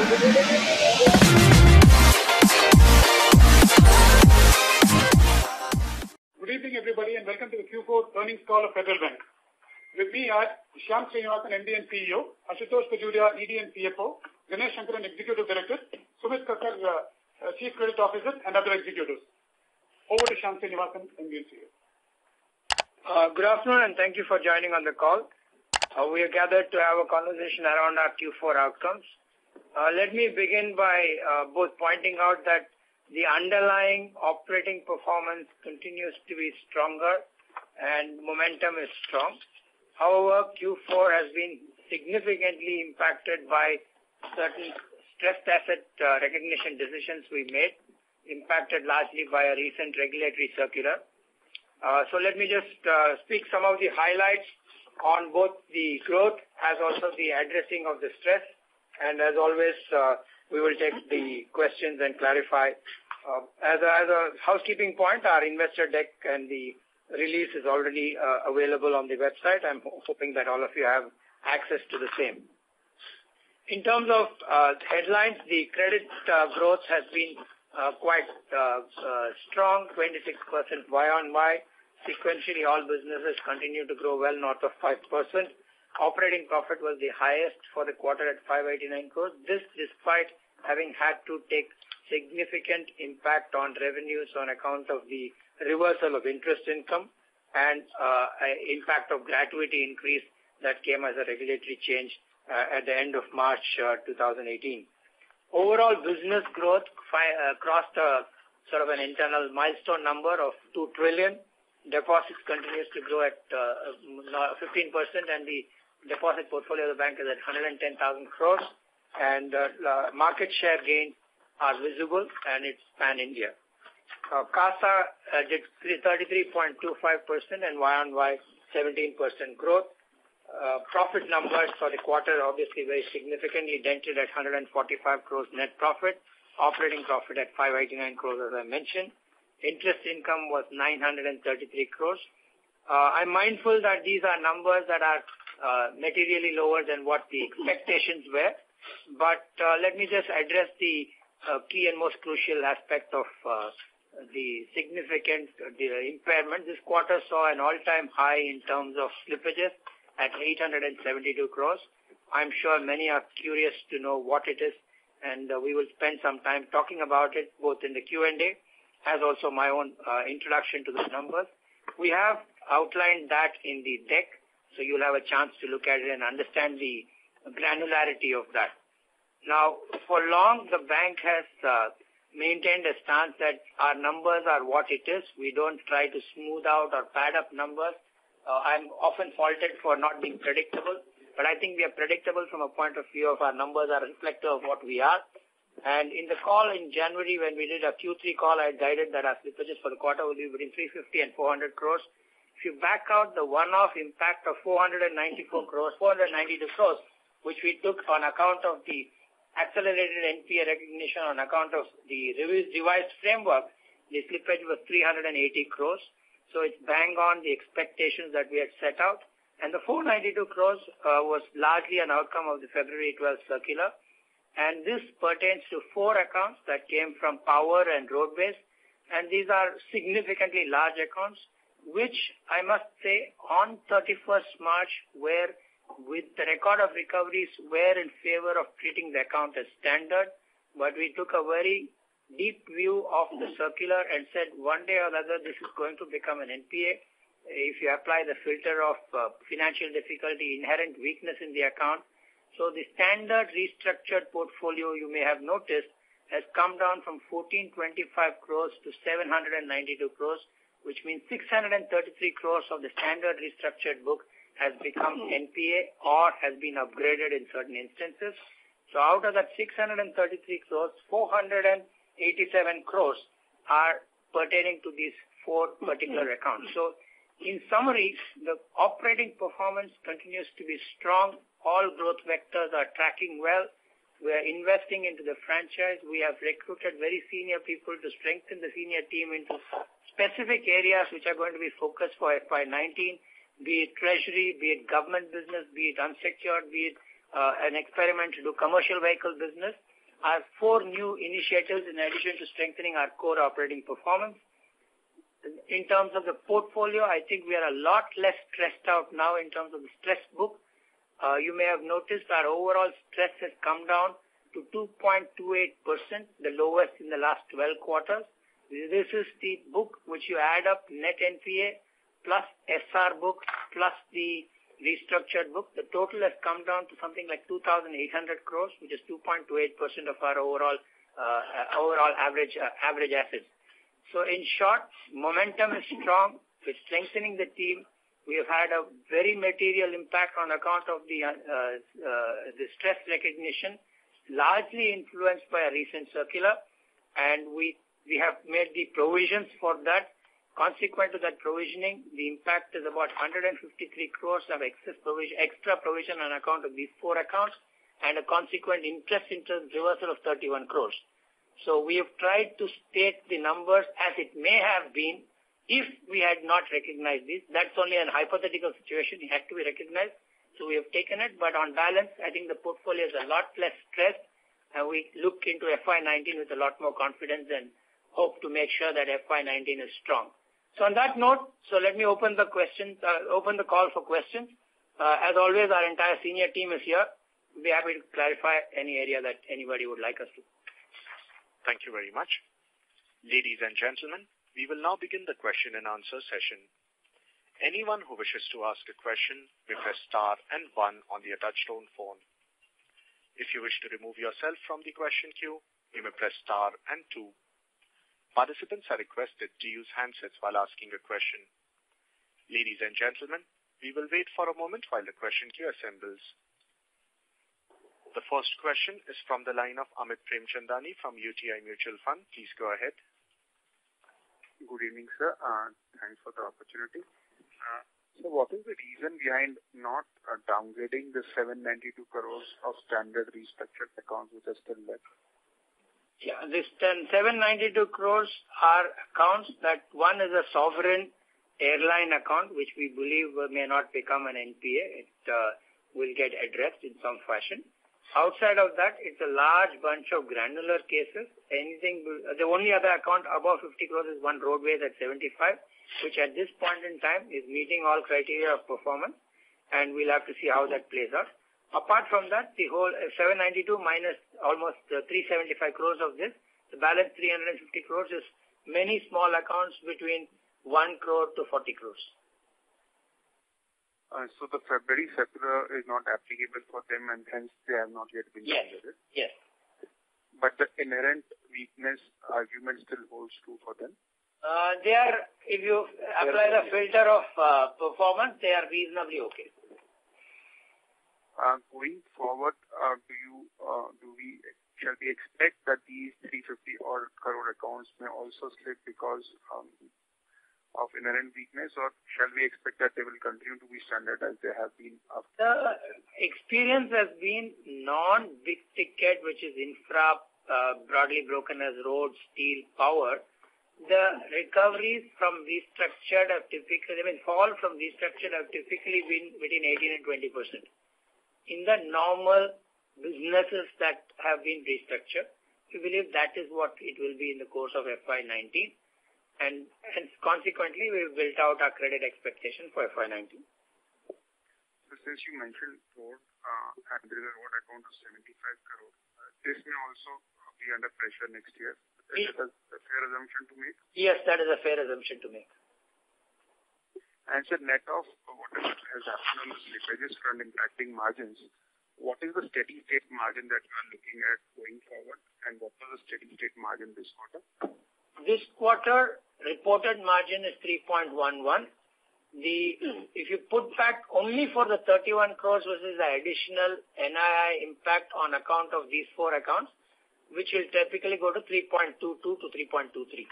Good evening, everybody, and welcome to the Q4 earnings call of Federal Bank. With me are Shyam Srinivasan, MD and CEO, Ashutosh Pajuria, ED and CFO, Ganesh Shankaran, Executive Director, Sumit Kakkar, Chief Credit Officer, and other executives. Over to Shyam Srinivasan, MD and CEO. Good afternoon, and thank you for joining on the call. We are gathered to have a conversation around our Q4 outcomes. Let me begin by both pointing out that the underlying operating performance continues to be stronger and momentum is strong. However, Q4 has been significantly impacted by certain stressed asset recognition decisions we made, impacted largely by a recent regulatory circular. So let me just speak some of the highlights on both the growth as also the addressing of the stress. And as always, we will take the questions and clarify. As a housekeeping point, our investor deck and the release is already available on the website. I'm hoping that all of you have access to the same. In terms of headlines, the credit growth has been quite strong, 26% Y-on-Y. Sequentially, all businesses continue to grow well north of 5%. Operating profit was the highest for the quarter at 589 crores. This despite having had to take significant impact on revenues on account of the reversal of interest income and impact of gratuity increase that came as a regulatory change at the end of March 2018. Overall business growth crossed a sort of an internal milestone number of 2 trillion. Deposits continues to grow at 15%, and the deposit portfolio of the bank is at 110,000 crores, and market share gains are visible, and it's pan-India. CASA did 33.25% and Y-on-Y 17% growth. Profit numbers for the quarter obviously very significantly dented at 145 crores net profit, operating profit at 589 crores as I mentioned. Interest income was 933 crores. I'm mindful that these are numbers that are materially lower than what the expectations were, but let me just address the key and most crucial aspect of the significant impairment. This quarter saw an all-time high in terms of slippages at 872 crores. I'm sure many are curious to know what it is, and we will spend some time talking about it both in the Q&A as also my own introduction to the numbers. We have outlined that in the deck, so you'll have a chance to look at it and understand the granularity of that. Now, for long, the bank has maintained a stance that our numbers are what it is. We don't try to smooth out or pad up numbers. I'm often faulted for not being predictable, but I think we are predictable from a point of view of our numbers are reflective of what we are. And in the call in January, when we did a Q3 call, I guided that our slippages for the quarter will be between 350 and 400 crores. If you back out the one-off impact of 492 crores, which we took on account of the accelerated NPA recognition on account of the revised framework, the slippage was 380 crores. So it's bang on the expectations that we had set out. And the 492 crores was largely an outcome of the February 12th circular. And this pertains to 4 accounts that came from power and roadways. And these are significantly large accounts, which I must say on 31st March were with the record of recoveries were in favor of treating the account as standard. But we took a very deep view of the circular and said one day or another this is going to become an NPA. If you apply the filter of financial difficulty, inherent weakness in the account. So the standard restructured portfolio, you may have noticed, has come down from 1425 crores to 792 crores, which means 633 crores of the standard restructured book has become NPA or has been upgraded in certain instances. So out of that 633 crores, 487 crores are pertaining to these 4 particular accounts. So in summary, the operating performance continues to be strong. All growth vectors are tracking well. We are investing into the franchise. We have recruited very senior people to strengthen the senior team into specific areas which are going to be focused for FY19, be it treasury, be it government business, be it unsecured, be it an experiment to do commercial vehicle business. Our 4 new initiatives in addition to strengthening our core operating performance. In terms of the portfolio, I think we are a lot less stressed out now in terms of the stress book. You may have noticed our overall stress has come down to 2.28%, the lowest in the last 12 quarters. This is the book which you add up net NPA plus SR book plus the restructured book. The total has come down to something like 2,800 crores, which is 2.28% of our overall average assets. So in short, momentum is strong. We're strengthening the team. We have had a very material impact on account of the stress recognition, largely influenced by a recent circular, and we have made the provisions for that. Consequent to that provisioning, the impact is about 153 crores of extra provision on account of these 4 accounts, and a consequent interest reversal of 31 crores. So we have tried to state the numbers as it may have been if we had not recognized this. That's only a hypothetical situation. It had to be recognized. So we have taken it. But on balance, I think the portfolio is a lot less stressed. And we look into FY19 with a lot more confidence and hope to make sure that FY19 is strong. So on that note, let me open the call for questions. As always, our entire senior team is here. We'll be happy to clarify any area that anybody would like us to. Thank you very much. Ladies and gentlemen, we will now begin the question and answer session. Anyone who wishes to ask a question may press star and 1 on the touchtone phone. If you wish to remove yourself from the question queue, you may press star and 2. Participants are requested to use handsets while asking a question. Ladies and gentlemen, we will wait for a moment while the question queue assembles. The first question is from the line of Amit Premchandani from UTI Mutual Fund. Please go ahead. Good evening, sir. Thanks for the opportunity. So what is the reason behind not downgrading the 792 crores of standard restructured accounts which are still left? Yeah, this 792 crores are accounts that one is a sovereign airline account, which we believe may not become an NPA. It will get addressed in some fashion. Outside of that, it's a large bunch of granular cases. The only other account above 50 crores is one roadways at 75, which at this point in time is meeting all criteria of performance, and we'll have to see how that plays out. Apart from that, the whole 792 minus almost 375 crores of this, the balance 350 crores is many small accounts between 1 crore to 40 crores. So the February circular is not applicable for them, and hence they have not yet been downgraded? Yes. But the inherent weakness argument still holds true for them? If you apply the filter of performance, they are reasonably okay. Going forward, shall we expect that these 350 odd crore accounts may also slip because of inherent weakness, or shall we expect that they will continue to be standard as they have been after? The experience has been non-big ticket, which is infra, broadly broken as road, steel, power. The recoveries from restructured have fall from restructured have typically been between 18 and 20%. In the normal businesses that have been restructured, we believe that is what it will be in the course of FY19. And consequently, we've built out our credit expectation for FY19. So since you mentioned road, and there is a road account of 75 crore, this may also be under pressure next year. Is that a fair assumption to make? Yes, that is a fair assumption to make. And so net of whatever has happened on the slippages front impacting margins, what is the steady state margin that you are looking at going forward, and what was the steady state margin this quarter? This quarter, reported margin is 3.11. If you put back only for the 31 crores versus the additional NII impact on account of these 4 accounts, which will typically go to 3.22 to 3.23.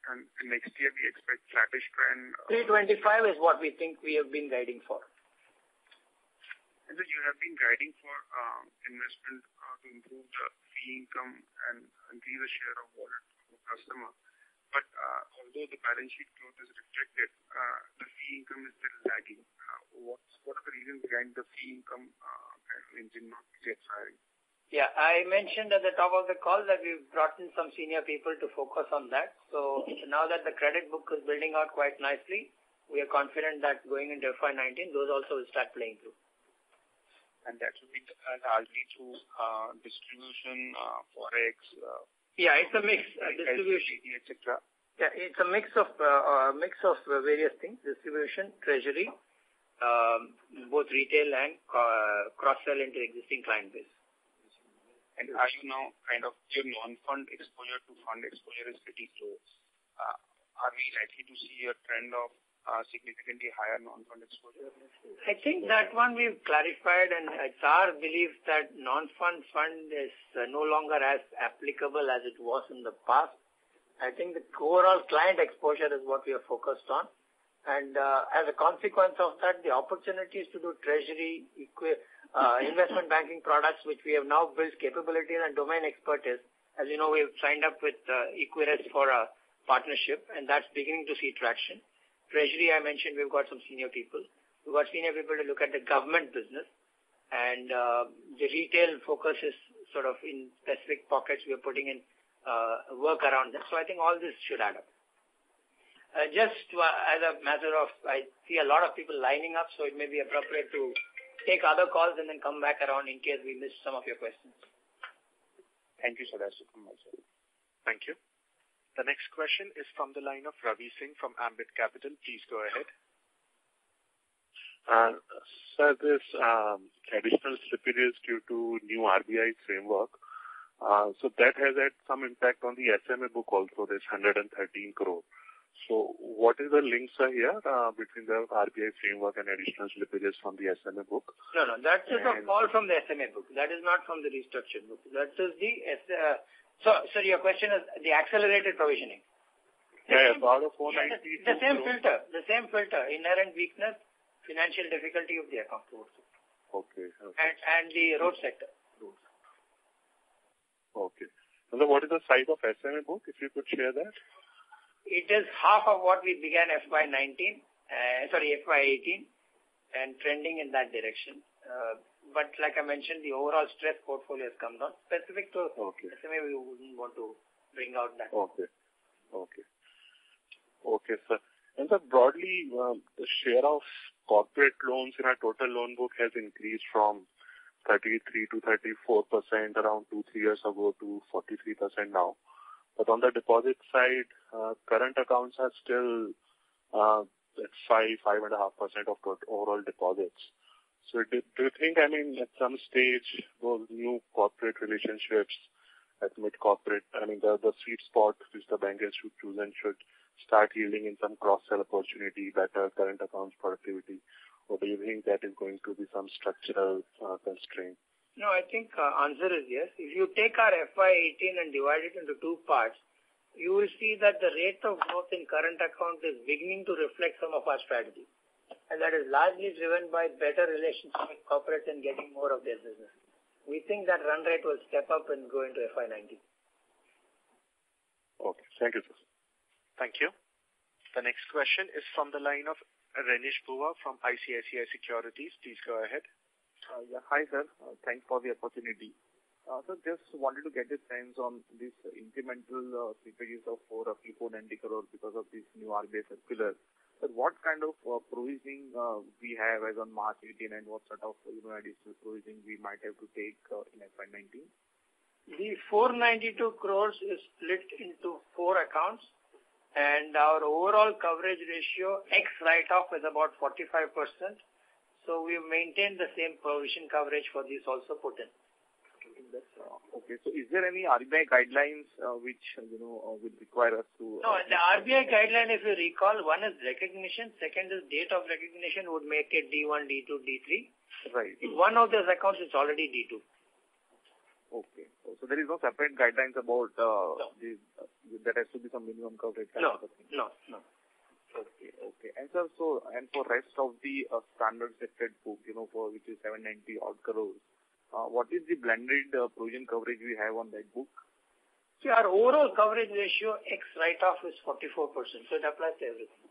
And next year we expect flattish trend. 325 is what we think we have been guiding for. And so you have been guiding for investment to improve the fee income and increase the share of wallet of the customer. but although the balance sheet growth is restricted, the fee income is still lagging. What are the reasons behind the fee income engine not yet firing? Yeah, I mentioned at the top of the call that we've brought in some senior people to focus on that. So now that the credit book is building out quite nicely, we are confident that going into FY19, those also will start playing through. And that will be largely through distribution, forex. Yeah, it's a mix. Distribution, etc. Yeah, it's a mix of various things: distribution, treasury, both retail and cross-sell into existing client base. And are you now kind of your non-fund exposure to fund exposure is pretty low? Are we likely to see a trend of significantly higher non-fund exposure? I think that one we've clarified, and it's our belief that non-fund fund is no longer as applicable as it was in the past. I think the overall client exposure is what we are focused on. And as a consequence of that, the opportunities to do treasury, investment banking products, which we have now built capabilities and domain expertise. As you know, we've signed up with Qtr4 for a partnership, and that's beginning to see traction. Treasury, I mentioned, we've got some senior people. We've got senior people to look at the government business, and the retail focus is sort of in specific pockets. We are putting in work around that. So I think all this should add up. Just as a matter of, I see a lot of people lining up, so it may be appropriate to take other calls and then come back around in case we missed some of your questions. Thank you, sir. That's it from my side. Thank you. The next question is from the line of Ravi Singh from Ambit Capital. Please go ahead. Sir, this additional slippages due to new RBI framework, so that has had some impact on the SMA book also, this 113 crore. So what is the link, sir, here between the RBI framework and additional slippages from the SMA book? No, that is a fall from the SMA book. That is not from the restructured book. That is the So your question is the accelerated provisioning. Yeah, out of 490. The same filter, inherent weakness, financial difficulty of the account. Okay. And the road sector. Okay. So what is the size of SMA book, if you could share that? It is half of what we began FY18, and trending in that direction. But like I mentioned, the overall stress portfolio has come down. Specific to SMA, we wouldn't want to bring out that. Okay, sir. And sir, broadly, the share of corporate loans in our total loan book has increased from 33 to 34% around 2-3 years ago to 43% now. But on the deposit side, current accounts are still at 5.5% of overall deposits. So do you think, at some stage, those new corporate relationships at mid-corporate, the sweet spot which the bankers should choose and should start yielding in some cross-sell opportunity, better current accounts productivity? Or do you think that is going to be some structural constraint? No, I think answer is yes. If you take our FY18 and divide it into two parts, you will see that the rate of growth in current account is beginning to reflect some of our strategy. And that is largely driven by better relationship with corporates and getting more of their business. We think that run rate will step up and go into FY19. Okay. Thank you, sir. Thank you. The next question is from the line of Renish Bhuva from ICICI Securities. Please go ahead. Hi, sir. Thanks for the opportunity. So just wanted to get a sense on this incremental slippages of roughly 490 crore because of this new RBI circular. But what kind of provisioning we have as on March 18 and what sort of additional provisioning we might have to take in FY19? The 492 crores is split into 4 accounts, and our overall coverage ratio ex write-off is about 45%. So we've maintained the same provision coverage for this also put in. Okay. So is there any RBI guidelines which will require us to? No, the RBI guideline, if you recall, one is recognition, second is date of recognition would make it D1, D2, D3. Right. In one of those accounts, it's already D2. Okay. So there is no separate guidelines about there has to be some minimum coverage. No. Okay. And sir, for rest of the standard sector book, for which is 790 odd crores, what is the blended provision coverage we have on that book? See, our overall coverage ratio ex write-off is 44%, so it applies to everything.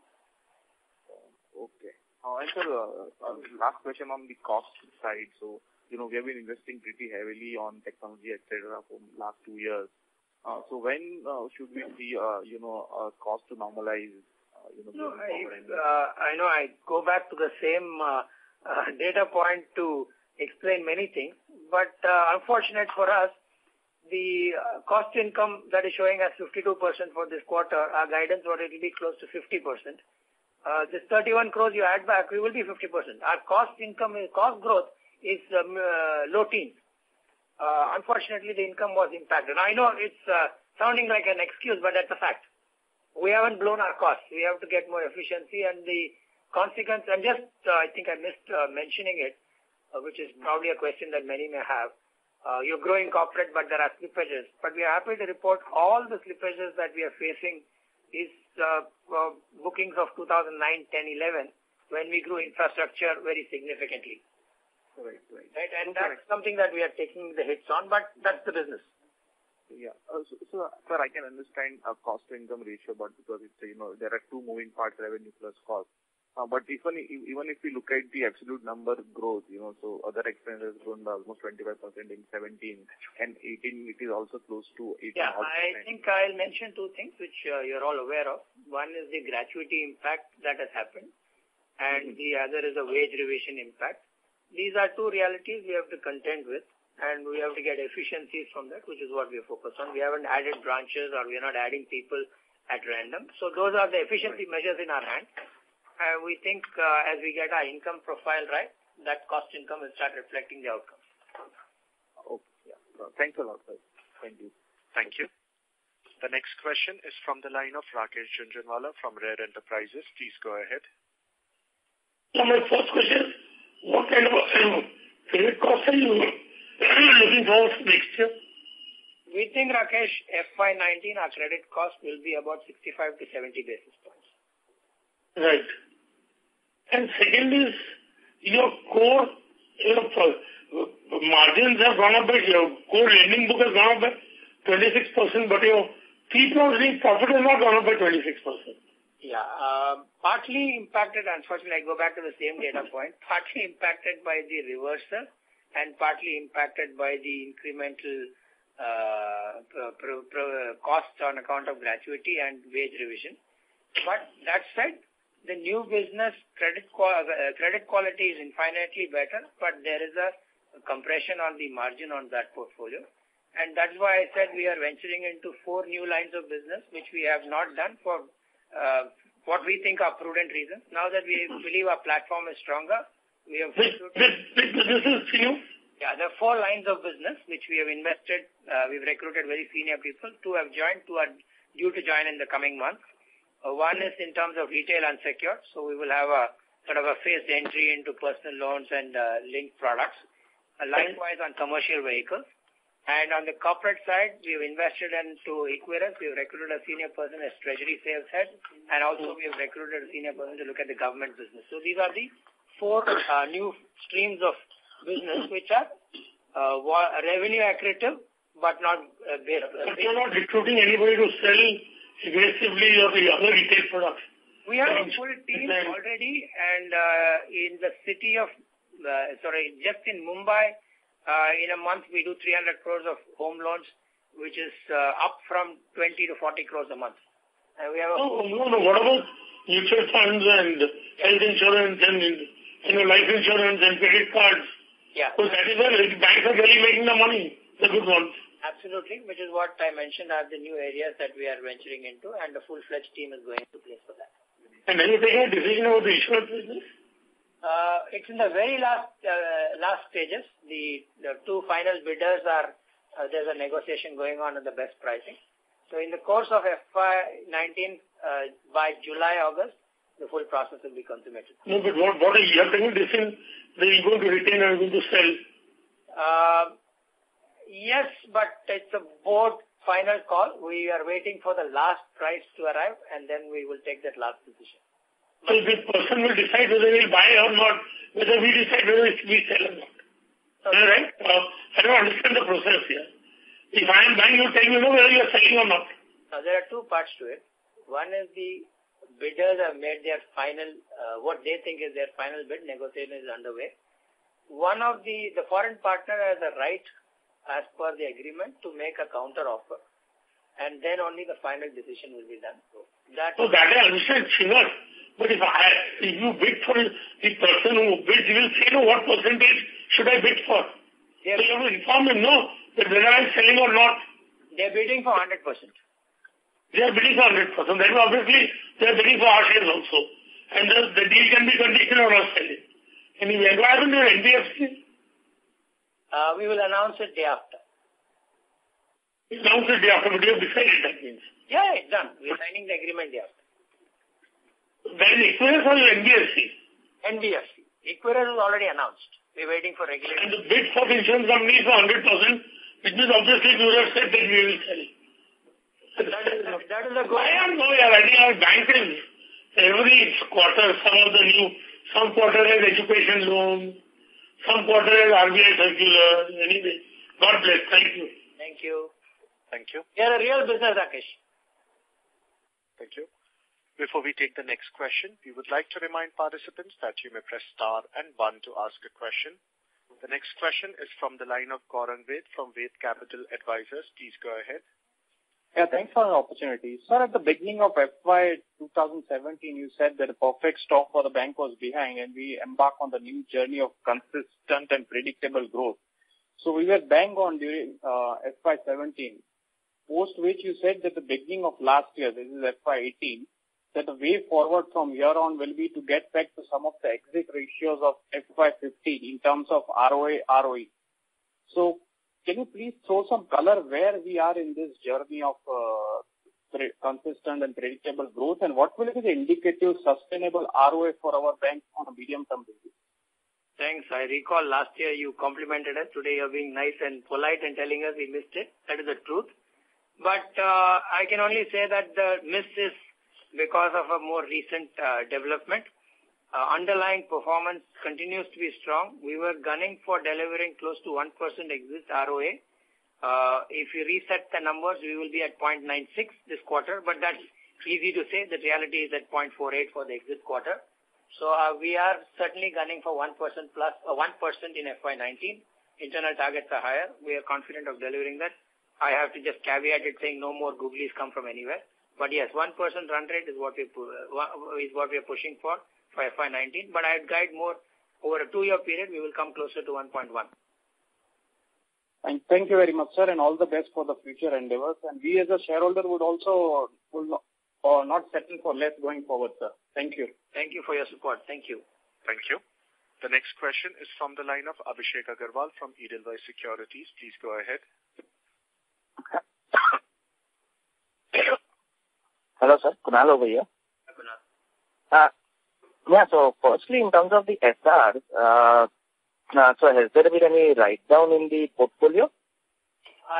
Okay. And sir, last question on the cost side. So, we have been investing pretty heavily on technology, etc. for the last 2 years. So when should we see, cost to normalize? I know I go back to the same data point to explain many things, but unfortunate for us, the cost income that is showing as 52% for this quarter, our guidance was it will be close to 50%. This 31 crores you add back, we will be 50%. Our cost growth is low teens. Unfortunately, the income was impacted. I know it's sounding like an excuse, but that's a fact. We haven't blown our costs. We have to get more efficiency, and the consequence, and just I think I missed mentioning it, which is probably a question that many may have. You're growing corporate, but there are slippages. But we are happy to report all the slippages that we are facing is bookings of 2009, 10, 11, when we grew infrastructure very significantly. Right. And that's something that we are taking the hits on, but that's the business. Yeah. So, sir, I can understand a cost to income ratio, but because it's, there are two moving parts, revenue plus cost. But even if we look at the absolute number growth, so other expenses grown by almost 25% in 17 and 18, it is also close to 18%. Yeah, I think I'll mention two things which you're all aware of. One is the gratuity impact that has happened, and the other is the wage revision impact. These are two realities we have to contend with, and we have to get efficiencies from that, which is what we are focused on. We haven't added branches, or we are not adding people at random. So those are the efficiency measures in our hand. We think as we get our income profile right, that cost income will start reflecting the outcomes. Okay. Yeah. Thanks a lot, sir. Thank you. Thank you. The next question is from the line of Rakesh Jhunjhunwala from Rare Enterprises. Please go ahead. So my first question, what kind of credit cost are you looking for next year? We think, Rakesh, FY19, our credit cost will be about 65 to 70 basis points. Right. And second is, your core margins have gone up by, your core lending book has gone up by 26%, but your fee processing profit has not gone up by 26%. Yeah, partly impacted, unfortunately, I go back to the same data point, partly impacted by the reversal and partly impacted by the incremental cost on account of gratuity and wage revision. But that said, the new business credit quality is infinitely better, but there is a compression on the margin on that portfolio. And that's why I said we are venturing into 4 new lines of business, which we have not done for what we think are prudent reasons. Now that we believe our platform is stronger, we have... Which businesses, Yeah, there are 4 lines of business which we have invested. We've recruited very senior people. 2 have joined, 2 are due to join in the coming months. One is in terms of retail unsecured, so we will have a sort of a phased entry into personal loans and linked products. Likewise on commercial vehicles. And on the corporate side, we've invested into Equirus. We've recruited a senior person as treasury sales head, and also we have recruited a senior person to look at the government business. So these are the 4 new streams of business which are revenue accretive, but not based. But you're not recruiting anybody to sell aggressively or the other retail products. We have a full team already, and in the city of, just in Mumbai, in a month we do 300 crores of home loans, which is up from 20 to 40 crores a month. And we have No. What about mutual funds and health insurance and life insurance and credit cards? Yeah. So that is where banks are really making the money, the good ones. Absolutely, which is what I mentioned are the new areas that we are venturing into, and the full-fledged team is going into place for that. And then you take a decision about the insurance business? It's in the very last stages. The 2 final bidders are, there's a negotiation going on the best pricing. So in the course of FY19, by July, August, the full process will be consummated. No, but what are you taking a decision that you're going to retain and going to sell? Yes, but it's a board final call. We are waiting for the last price to arrive, and then we will take that last decision. So this person will decide whether he'll buy or not, whether we decide whether we sell or not. Right? I don't understand the process here. If I am buying, you tell me whether you are selling or not. Now, there are two parts to it. One is the bidders have made their final, what they think is their final bid. Negotiation is underway. One of the foreign partner has a right, as per the agreement, to make a counter offer, and then only the final decision will be done. So that I understand, sure. But if you bid for the person who bids, he will say, no, what percentage should I bid for? So you have to inform him, no, that whether I am selling or not. They are bidding for 100%. They are bidding for 100%. Then obviously they are bidding for our shares also. And the deal can be conditional on us selling. Anyway, what happened to your NBFC? We will announce it day after. You announce it day after, but you have decided, that means. Yeah, it's done. We are signing the agreement day after. That is Equirus or your NBFC? NBFC. Equirus is already announced. We are waiting for regulation. And the bid for the insurance company is for 100%, which means obviously you would have said that we will sell. That is a good. I don't know, I think our bank is every quarter, some quarter has education loan, some quarter has RBI circular. Anyway, God bless. Thank you. Thank you. Thank you. You are a real business, Rakesh. Thank you. Before we take the next question, we would like to remind participants that you may press star and 1 to ask a question. The next question is from the line of Gaurang Ved from Ved Capital Advisors. Please go ahead. Yeah, thanks for the opportunity. Sir, at the beginning of FY 2017, you said that the perfect storm for the bank was behind and we embark on the new journey of consistent and predictable growth. So we were bang on during FY17, post which you said that the beginning of last year, this is FY18, that the way forward from here on will be to get back to some of the exit ratios of FY15 in terms of ROA, ROE. So can you please throw some color where we are in this journey of consistent and predictable growth, and what will be the indicative sustainable ROA for our bank on a medium-term basis? Thanks. I recall last year you complimented us. Today you're being nice and polite and telling us we missed it. That is the truth. But I can only say that the miss is because of a more recent development. Underlying performance continues to be strong. We were gunning for delivering close to 1% exit ROA. If you reset the numbers, we will be at 0.96 this quarter, but that's easy to say. The reality is at 0.48 for the exit quarter. So we are certainly gunning for 1% plus 1% in FY19. Internal targets are higher. We are confident of delivering that. I have to just caveat it saying no more googlies come from anywhere. But yes, 1% run rate is what we are pushing for FY19. But I'd guide more over a 2-year period. We will come closer to 1.1. Thank you very much, sir, and all the best for the future endeavors. And we as a shareholder will not settle for less going forward, sir. Thank you. Thank you for your support. Thank you. Thank you. The next question is from the line of Abhishek Agarwal from Edelweiss Securities. Please go ahead. Hello, sir. Kunal over here. Kunal. Yeah, so firstly, in terms of the SR, so has there been any write-down in the portfolio?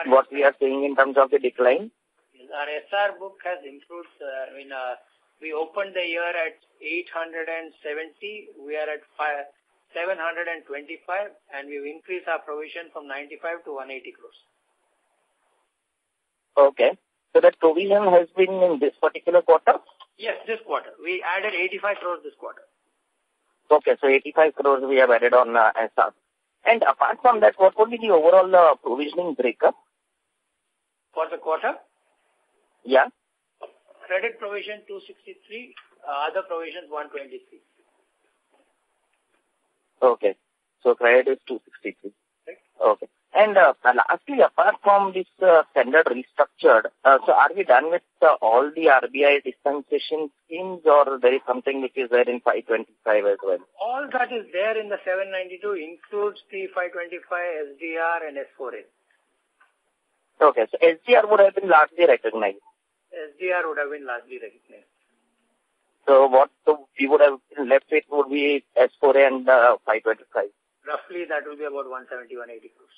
What we are seeing in terms of the decline? Our SR book has improved. We opened the year at 870. We are at 725, and we've increased our provision from 95 to 180 crores. Okay. So that provision has been in this particular quarter? Yes, this quarter. We added 85 crores this quarter. Okay, so 85 crores we have added on SR. And apart from that, what would be the overall provisioning breakup? For the quarter? Yeah. Credit provision 263, other provisions 123. Okay. So credit is 263. Right. Okay. And lastly, apart from this standard restructured, so are we done with all the RBI dispensation schemes, or there is something which is there in 525 as well? All that is there in the 792 includes the 525 SDR and S4A. Okay, so SDR would have been largely recognized. SDR would have been largely recognized. So what we would have left with would be S4A and 525. Roughly that will be about 170, 180 crores.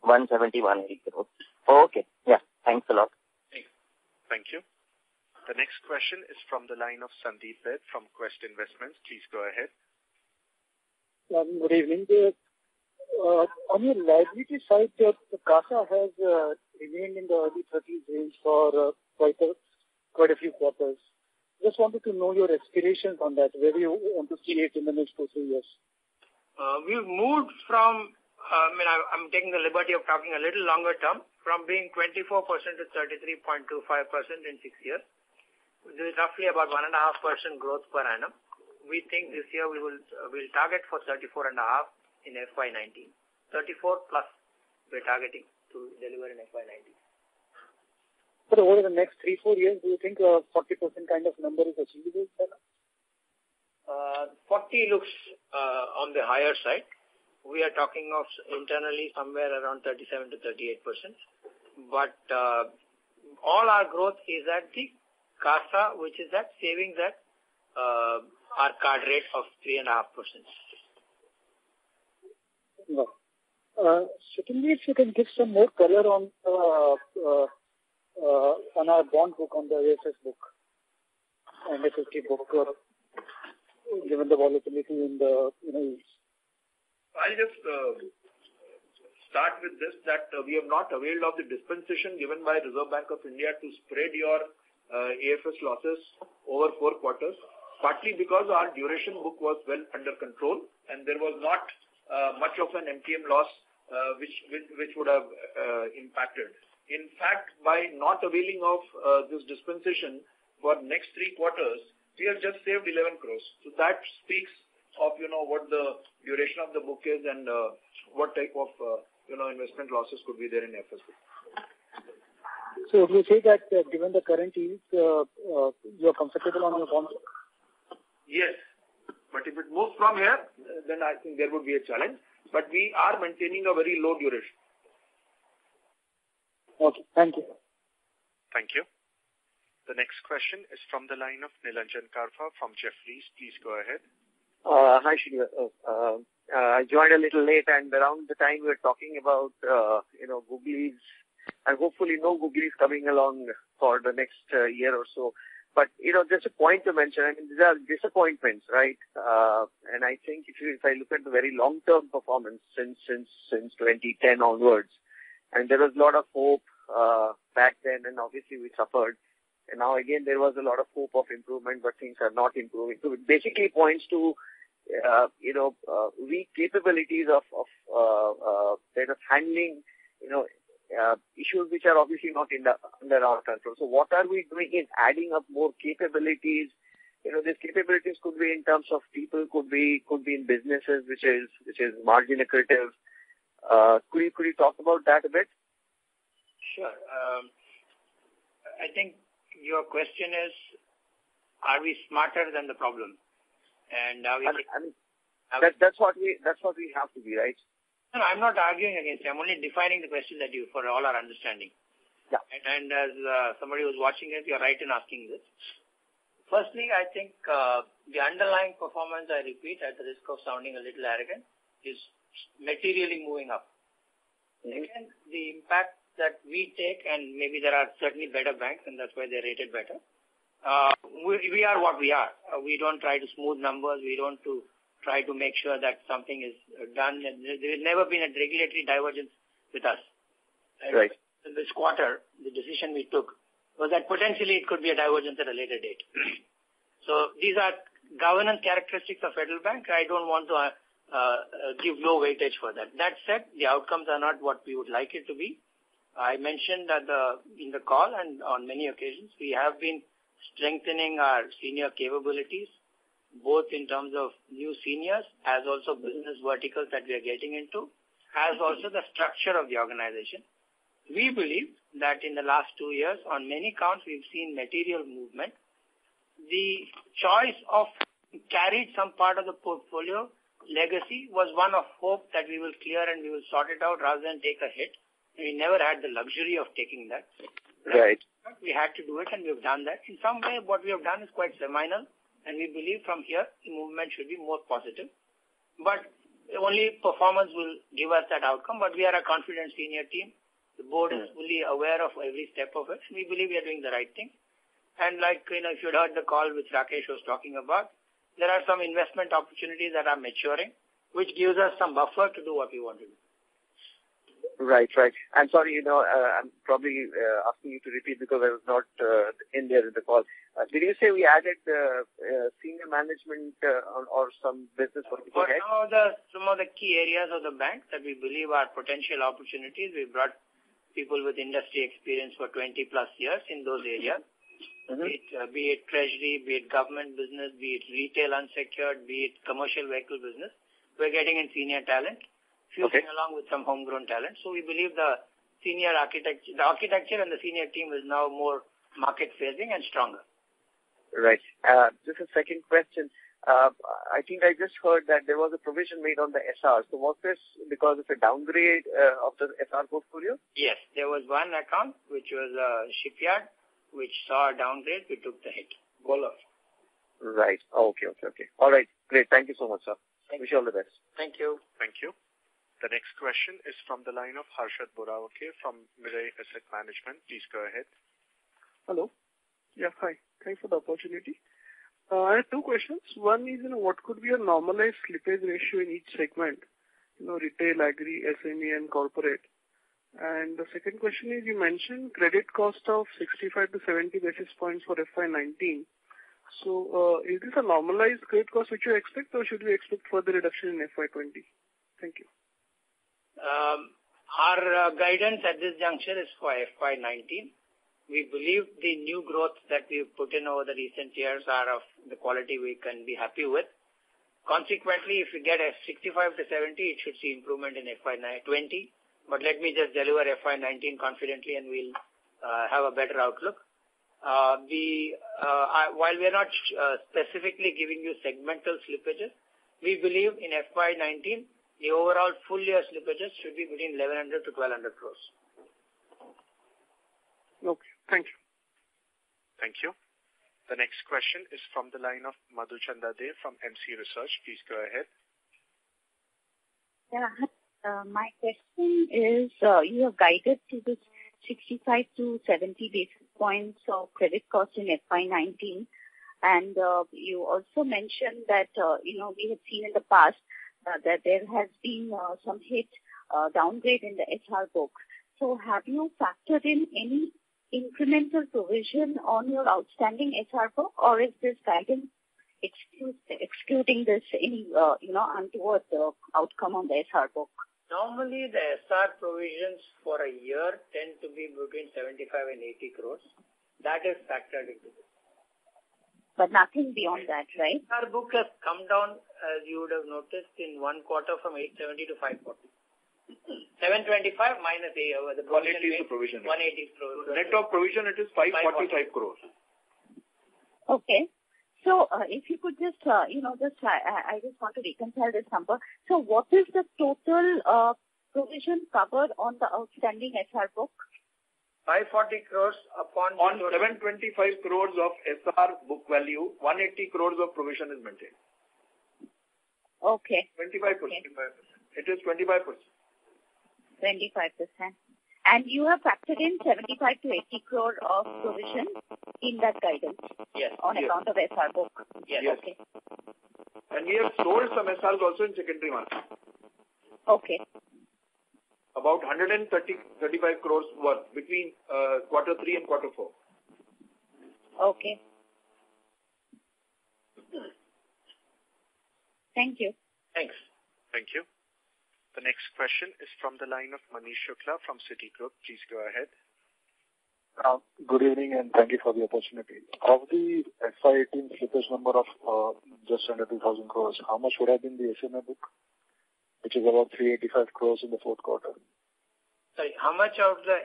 170, 180 crores. Okay. Yeah. Thanks a lot. Thank you. The next question is from the line of Sandeep Bed from Quest Investments. Please go ahead. Good evening. On your liability side, the CASA has remained in the early 30s range for quite a few quarters. Just wanted to know your aspirations on that, where you want to see it in the next 2-3 years. We've moved from, I'm taking the liberty of talking a little longer term, from being 24% to 33.25% in 6 years. This is roughly about 1.5% growth per annum. We think this year we'll target for 34.5 in FY19. 34 plus we're targeting to deliver in FY19. But over the next 3-4 years, do you think a 40% kind of number is achievable? 40 looks on the higher side. We are talking of internally somewhere around 37 to 38%. But all our growth is at the CASA, which is that savings at our card rate of 3.5%. No. Secondly, if you can give some more color on our bond book, on the AFS book and FST book, given the volatility in the yields. I'll just start with this, that we have not availed of the dispensation given by Reserve Bank of India to spread your AFS losses over 4 quarters, partly because our duration book was well under control and there was not much of an MTM loss which would have impacted. In fact, by not availing of this dispensation for next 3 quarters, we have just saved 11 crores. So that speaks of, what the duration of the book is and what type of, investment losses could be there in FS book. So would you say that given the current yields, you're comfortable on your bond book? Yes. But if it moves from here, then I think there would be a challenge. But we are maintaining a very low duration. Okay, thank you. Thank you. The next question is from the line of Nilanjan Karfa from Jefferies. Please go ahead. Hi, Srinivas. I joined a little late, and around the time we were talking about, googlies, and hopefully no googlies coming along for the next year or so. But, just a point to mention, these are disappointments, right? And I think if I look at the very long-term performance since 2010 onwards, and there was a lot of hope back then, and obviously we suffered. And now again, there was a lot of hope of improvement, but things are not improving. So it basically points to, weak capabilities of kind of handling, issues which are obviously not under our control. So what are we doing in adding up more capabilities? These capabilities could be in terms of people, could be in businesses, which is margin accretive. Could you talk about that a bit? Sure. I think your question is, are we smarter than the problem? And are we? That's what we have to be, right? No, I'm not arguing against it. I'm only defining the question that for all our understanding. Yeah. And as somebody who's watching it, you're right in asking this. Firstly, I think the underlying performance, I repeat, at the risk of sounding a little arrogant, is materially moving up. Mm-hmm. Second, the impact that we take, and maybe there are certainly better banks, and that's why they're rated better. We are what we are. We don't try to smooth numbers. We don't try to make sure that something is done. There has never been a regulatory divergence with us. Right. In this quarter, the decision we took was that potentially it could be a divergence at a later date. So these are governance characteristics of Federal Bank. I don't want to give low weightage for that. That said, the outcomes are not what we would like it to be. I mentioned that in the call and on many occasions, we have been strengthening our senior capabilities, both in terms of new seniors as also business verticals that we are getting into, as also the structure of the organization. We believe that in the last 2 years, on many counts, we've seen material movement. The choice of carried some part of the portfolio legacy was one of hope that we will clear and we will sort it out rather than take a hit. We never had the luxury of taking that. Right. We had to do it and we've done that. In some way, what we have done is quite seminal, and we believe from here the movement should be more positive. But only performance will give us that outcome. But we are a confident senior team. The board is fully aware of every step of it. We believe we are doing the right thing. And like, if you'd heard the call which Rakesh was talking about, there are some investment opportunities that are maturing. which gives us some buffer to do what we want to do. Right. I'm sorry, I'm probably asking you to repeat because I was not in there in the call. Did you say we added senior management or some business vertical For head? some of the key areas of the bank that we believe are potential opportunities, we brought people with industry experience for 20 plus years in those areas. Mm-hmm. Be it treasury, be it government business, be it retail unsecured, be it commercial vehicle business. We're getting in senior talent, fusing along with some homegrown talent. So we believe the architecture and the senior team is now more market facing and stronger. Right. Just a second question. I think I just heard that there was a provision made on the SR. So was this because of a downgrade of the SR portfolio? Yes. There was one account which was a shipyard which saw a downgrade. We took the hit. Bola. Right. Okay. All right. Great. Thank you so much, sir. Wish you all the best. Thank you. Thank you. The next question is from the line of Harshad Borawake from Mirae Asset Management. Please go ahead. Hello. Yeah, hi. Thanks for the opportunity. I have two questions. One is, what could be a normalized slippage ratio in each segment? Retail, agri, SME, and corporate. And the second question is, you mentioned credit cost of 65 to 70 basis points for FY19. So, is this a normalized credit cost which you expect, or should we expect further reduction in FY20? Thank you. Our guidance at this juncture is for FY19. We believe the new growth that we've put in over the recent years are of the quality we can be happy with. Consequently, if we get a 65 to 70, it should see improvement in FY20. But let me just deliver FY19 confidently and we'll have a better outlook. While we are not specifically giving you segmental slippages, we believe in FY19, the overall full year slippages should be between 1100 to 1200 crores. Okay, thank you. Thank you. The next question is from the line of Madhuchanda Dey from MC Research. Please go ahead. Yeah, my question is, you have guided to this 65 to 70 basis points of credit cost in FY19. And you also mentioned that, we have seen in the past that there has been some hit downgrade in the SR book. So have you factored in any incremental provision on your outstanding SR book, or is this guidance excluding this any, untoward outcome on the SR book? Normally, the SR provisions for a year tend to be between 75 and 80 crores. That is factored into this. But nothing beyond that, right? Our book has come down, as you would have noticed, in one quarter from 870 to 540. 725 minus the 180 is the provision. 180 crores. Net of provision, it is 545 crores. Okay. So, if you could just, I just want to reconcile this number. So, what is the total provision covered on the outstanding SR book? 540 crores upon 725 crores of SR book value, 180 crores of provision is maintained. Okay. 25%. Okay. It is 25%. 25%. And you have factored in 75 to 80 crore of provision in that guidance? Yes. On account of SR book? Yes. Okay. And we have sold some SRs also in secondary market. Okay. About 135 crores worth between quarter 3 and quarter 4. Okay. Thank you. Thanks. Thank you. The next question is from the line of Manish Shukla from Citigroup. Please go ahead. Good evening and thank you for the opportunity. Of the FY18 slippage number of just under 2,000 crores, how much would have been the SMA book, which is about 385 crores in the fourth quarter? Sorry, how much of the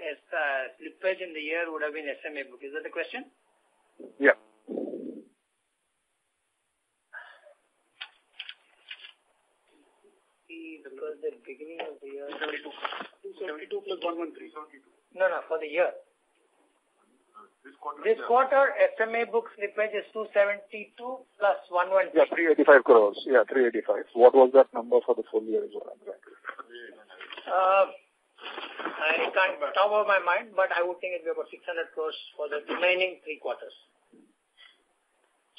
slippage in the year would have been SMA book? Is that the question? Yeah. Because the beginning of the year... 272 plus 113. No, for the year. This quarter, SMA book slippage is 272 plus 113. Yeah, 385 crores. Yeah, 385. What was that number for the full year? Is what I'm trying to I can't top of my mind, but I would think it would be about 600 crores for the remaining 3 quarters.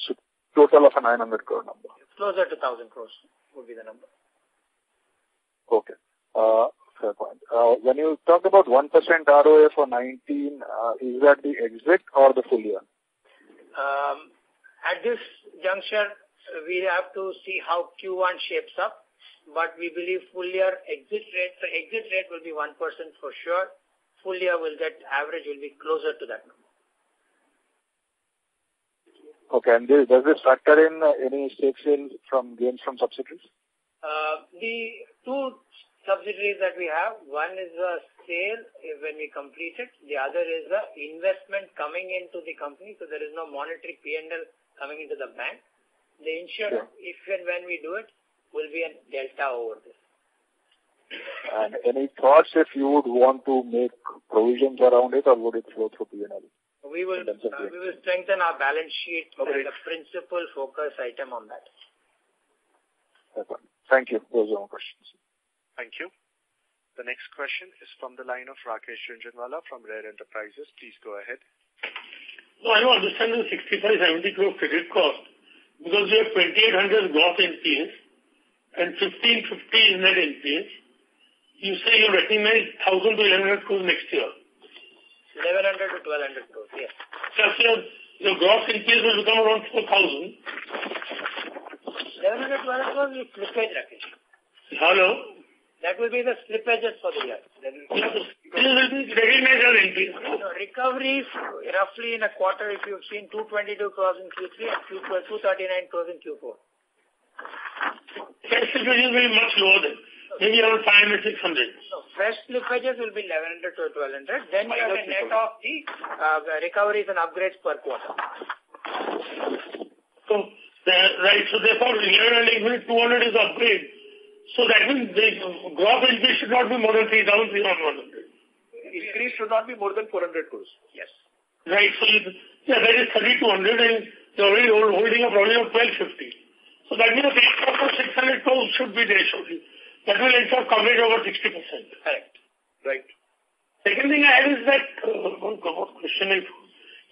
So, total of a 900 crore number. Closer to 1,000 crores would be the number. Okay. Fair point. When you talk about 1% ROA for 19, is that the exit or the full year? At this juncture, we have to see how Q1 shapes up, but we believe full year exit rate, the exit rate will be 1% for sure. Full year will get, average will be closer to that number. Okay, and does this factor in any stake sales from gains from subsidiaries? The two subsidiaries that we have, one is a sale when we complete it, the other is the investment coming into the company, so there is no monetary P&L coming into the bank. The insurance, if and when we do it, will be a delta over this. And any thoughts if you would want to make provisions around it, or would it flow through P&L? We will strengthen our balance sheet as the principal focus item on that. Thank you. Those are my questions. Thank you. The next question is from the line of Rakesh Jhunjhunwala from Rare Enterprises. Please go ahead. No, I don't understand the 65-70 crore credit cost, because we have 2,800 gross NPAs and 1,550 is net NPAs. You say you recognize 1,000 to 1,100 crores next year. 1,100 to 1,200 crores, yes. Just your gross NPAs will become around 4,000. 1,100 to 1,200 crores is slippage, Rakesh. Hello? That will be the slippages for the year. This will be recognized as NPA. No, recoveries, roughly in a quarter, if you've seen 222 crores in Q3 and 239 crores in Q4. Fresh slippages will be much lower than, maybe around 500, 600. So fresh slippages will be 1,100 to 1,200. Then you have the net of the recoveries and upgrades per quarter. So, right, so therefore, 1,100 200 is upgrade. So that means the gross NPA should not be more than 3,300. Increase should not be more than 400 crores. Yes. Right, so that is 3,200 and you're already holding a problem of 1,250. So that means the base cost of 600 crores should be there shortly. That will ensure coverage over 60%. Correct. Right. Second thing I have is that, one question is,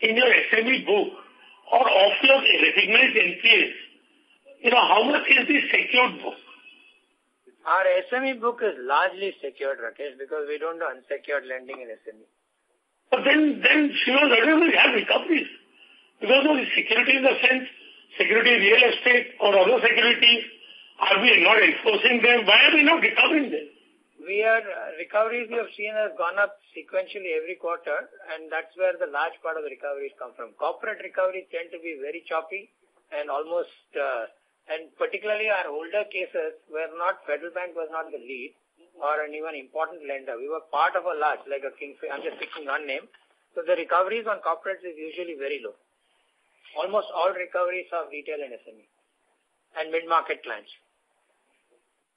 in your SME book or of your recognized NPAs, how much is the secured book? Our SME book is largely secured, Rakesh, because we don't do unsecured lending in SME. But then Srinivas, we have recoveries. Because of the security in the sense, security real estate or other securities, are we not enforcing them? Why are we not recovering them? Recoveries we have seen have gone up sequentially every quarter, and that's where the large part of the recoveries come from. Corporate recoveries tend to be very choppy and almost, and particularly our older cases where Federal Bank was not the lead or an even important lender. We were part of a large, like a Kingfisher, I'm just picking one name. So the recoveries on corporates is usually very low. Almost all recoveries are retail and SME and mid-market clients.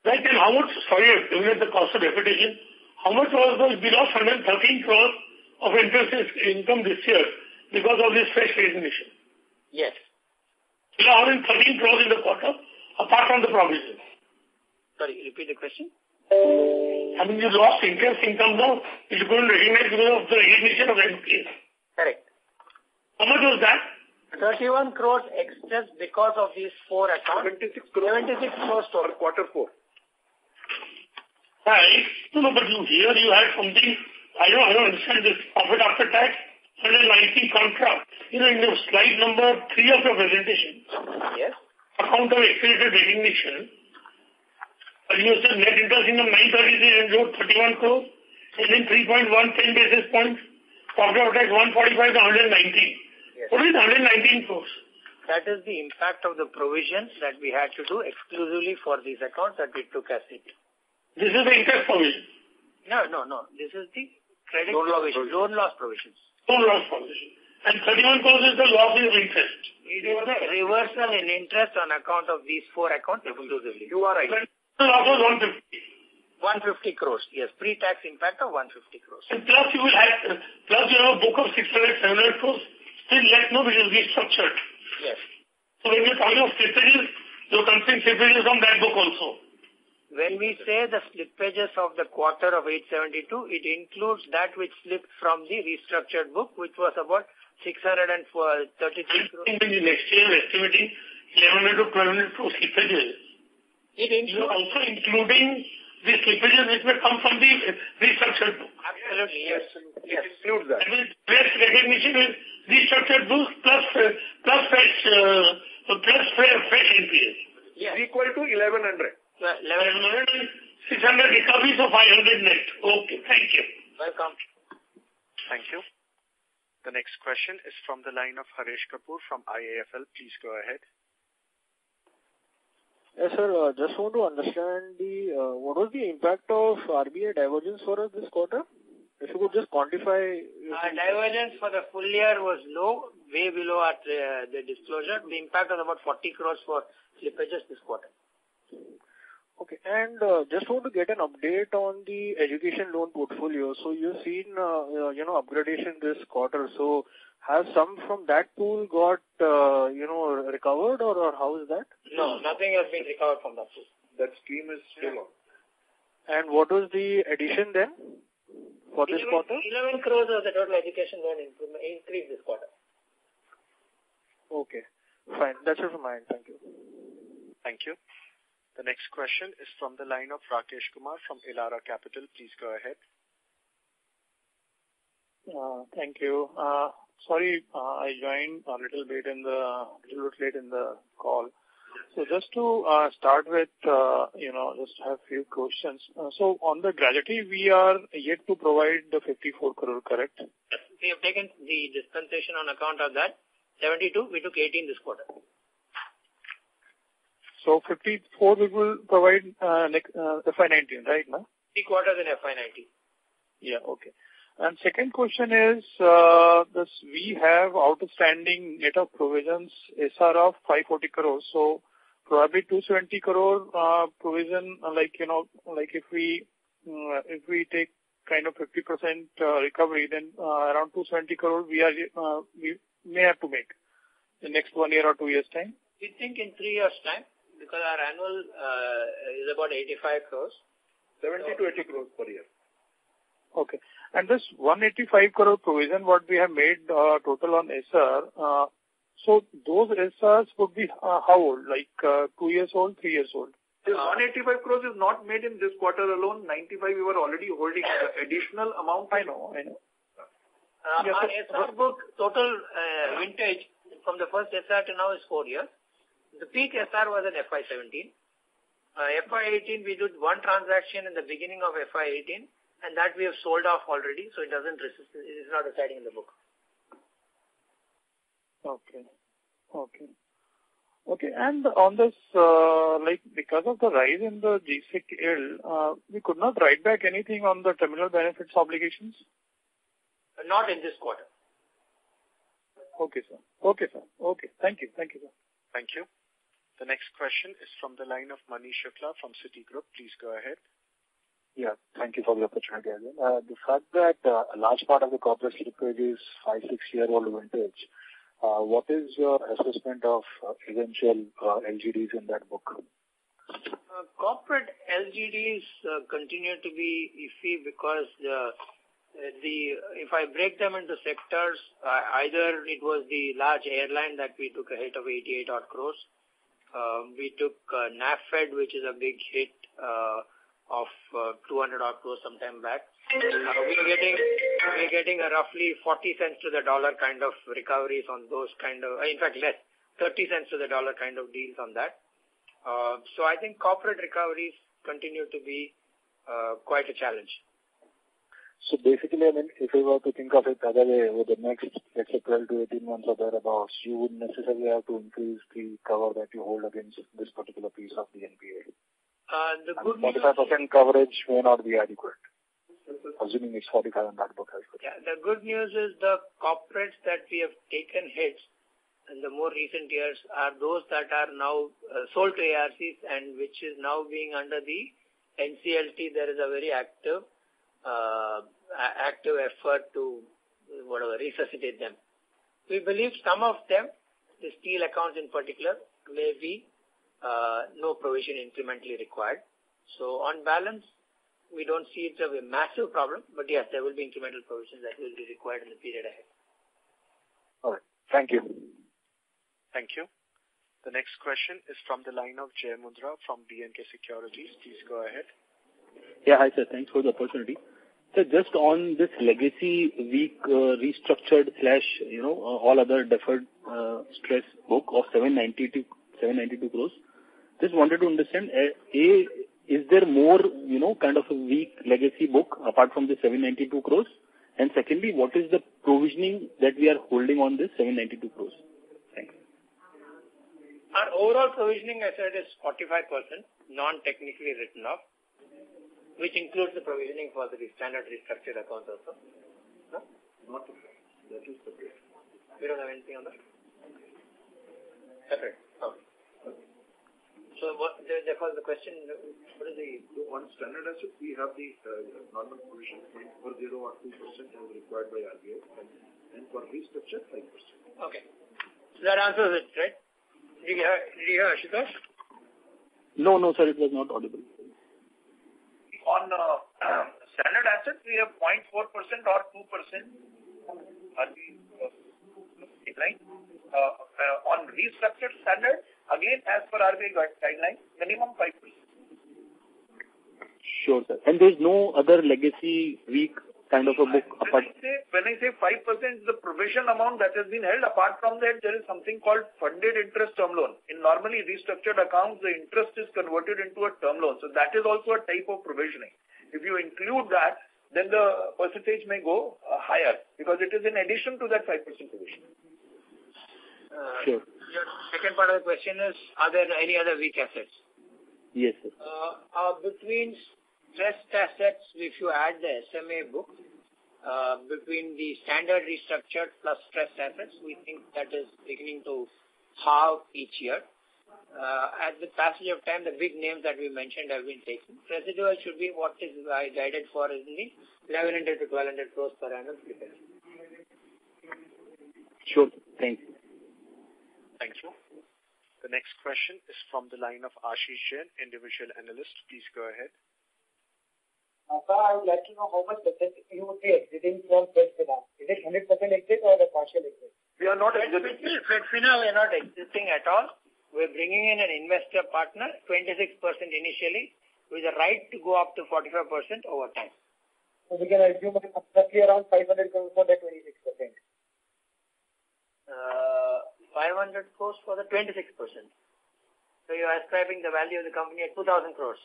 Right, and how much, sorry, given at the cost of repetition, how much was the below 113 crores of interest income this year because of this fresh recognition? Yes. 113 crores in the quarter, apart from the provision. Sorry, repeat the question. I mean, you lost interest income now, which you couldn't recognize because of the recognition of NPA. Correct. How much was that? 31 crores excess because of these four accounts. 76 crores for quarter 4. Right. No, but you had something, I don't understand this. Profit after tax, 119 contract. In the slide number 3 of your presentation. Yes. Account of accelerated recognition. You said net interest income 933 and wrote 31 crores. And then 3.110 basis points. Profit after tax 145 to 119. Yes. What is 119 crores? That is the impact of the provisions that we had to do exclusively for these accounts that we took as it. This is the interest provision. No. This is the credit provision, loan loss provisions. Loan loss provision. And 31 crores is the loss of interest. It is a reversal in interest on account of these four accounts exclusively. You are right. The loss was 150. 150 crores, yes. Pre-tax impact of 150 crores. And plus you have a book of 600, 700 crores. Still less, no, which is restructured. Yes. So when you're talking of slippages, you're considering slippages from that book also. When we say the slippages of the quarter of 872, it includes that which slipped from the restructured book, which was about 633 crores. Next year, estimating 1100 to 1200 crores slippages. It includes you're also including the slippages which may come from the restructured book. Absolutely, yes. It includes that. That means fresh recognition is restructured book plus fresh NPAs. Yes. Equal to 1100. 600 recoveries of 500 net. Okay, thank you. Welcome. Thank you. The next question is from the line of Harish Kapoor from IAFL. Please go ahead. Yes, sir. Just want to understand what was the impact of RBI divergence for us this quarter? If you could just quantify. Divergence for the full year was low, way below the disclosure. The impact was about 40 crores for slippages this quarter. Okay, and just want to get an update on the education loan portfolio. So you've seen, upgradation this quarter. So has some from that pool got, recovered or how is that? No, nothing has been recovered from that pool. That scheme is still on. And what was the addition then for this quarter? 11 crores of the total education loan increase this quarter. Okay, fine. That's it from my end. Thank you. Thank you. The next question is from the line of Rakesh Kumar from Elara Capital. Please go ahead. Thank you. Sorry, I joined a little bit late in the call. So just to start with, just have few questions. So on the gratuity, we are yet to provide the 54 crore, correct? Yes. We have taken the dispensation on account of that. 72, we took 18 this quarter. So 54 we will provide next FY19, right? No? 3 quarters in FY19. Yeah, okay. And second question is, we have outstanding net of provisions SR of 540 crores. So probably 270 crore provision, if we take kind of 50% recovery, then around 270 crore we may have to make in next 1 year or 2 years time. We think in 3 years time, because our annual is about 85 crores. 70 to 80 crores per year. Okay. And this 185 crore provision, what we have made total on SR, so those SRs would be how old? 2 years old, 3 years old? This 185 crores is not made in this quarter alone. 95 we were already holding additional amount. I know. Our SR book total vintage from the first SR to now is 4 years. The peak SR was in FY17. FY18 we did one transaction in the beginning of FY18 and that we have sold off already, so it doesn't resist, it is not residing in the book. Okay, and on this, because of the rise in the GSEC, we could not write back anything on the terminal benefits obligations? Not in this quarter. Okay, sir. Okay. Thank you, sir. Thank you. The next question is from the line of Manish Shukla from Citigroup. Please go ahead. Yeah, thank you for the opportunity again. The fact that a large part of the corporate slippage is 5-6-year-old vintage, what is your assessment of eventual LGDs in that book? Corporate LGDs continue to be iffy because if I break them into sectors, either it was the large airline that we took a hit of 88 odd crores. We took NAFED, which is a big hit of 200 odd crores sometime back. We're getting a roughly 40 cents to the dollar kind of recoveries on those kind of, in fact less, 30 cents to the dollar kind of deals on that. So I think corporate recoveries continue to be quite a challenge. So basically, if we were to think of it the other way, over the next, let's say, 12 to 18 months or thereabouts, you wouldn't necessarily have to increase the cover that you hold against this particular piece of the NPA. The good 45% coverage may not be adequate, assuming it's 45 on that book as well. Yeah, the good news is the corporates that we have taken hits in the more recent years are those that are now sold to ARCs and which is now being under the NCLT. There is a very active effort to resuscitate them. We believe some of them, the steel accounts in particular, may be no provision incrementally required. So on balance, we don't see it as a massive problem, but yes, there will be incremental provisions that will be required in the period ahead. All right. Thank you. Thank you. The next question is from the line of Jay Mundra from B&K Securities. Please go ahead. Yeah, hi sir. Thanks for the opportunity. So just on this legacy weak restructured / all other deferred stress book of 792 crores. Just wanted to understand, is there more, kind of a weak legacy book apart from the 792 crores? And secondly, what is the provisioning that we are holding on this 792 crores? Thanks. Our overall provisioning, I said, is 45%, non-technically written off, which includes the provisioning for the standard restructured accounts also. No? Not that is separate. We don't have anything on that? Separate. Okay. So therefore the question, what is the... On standard asset, we have the normal provision 0.40 or 2% as required by RBI, and for restructure 5%. Okay. So that answers it, right? Did you hear Ashutosh? No, sir, it was not audible. On standard assets, we have 0.4% or 2% are the decline. On restructured standard, again, as per RBI guidelines, minimum 5%. Sure, sir. And there's no other legacy weak kind of a book apart? When I say 5% is the provision amount that has been held. Apart from that, there is something called funded interest term loan. In normally restructured accounts, the interest is converted into a term loan. So that is also a type of provisioning. If you include that, then the percentage may go higher because it is in addition to that 5% provision. Sure. Your second part of the question is, are there any other weak assets? Yes, sir. Between stressed assets, if you add the SMA book, between the standard restructured plus stressed assets, we think that is beginning to halve each year. At the passage of time, the big names that we mentioned have been taken. Residual should be what is guided for in the 1100 to 1200 crores per annum slippage. Sure. Thank you. Thank you. The next question is from the line of Ashish Jain, individual analyst. Please go ahead. Sir, I would like to know how much percent you would be exiting from FedFina. Is it 100% exit or a partial exit? We are not exiting. FedFina, we are not exiting at all. We're bringing in an investor partner, 26% initially, with the right to go up to 45% over time. So we can assume roughly around 500 crores for the 26%. 500 crores for the 26%. So you are ascribing the value of the company at 2,000 crores.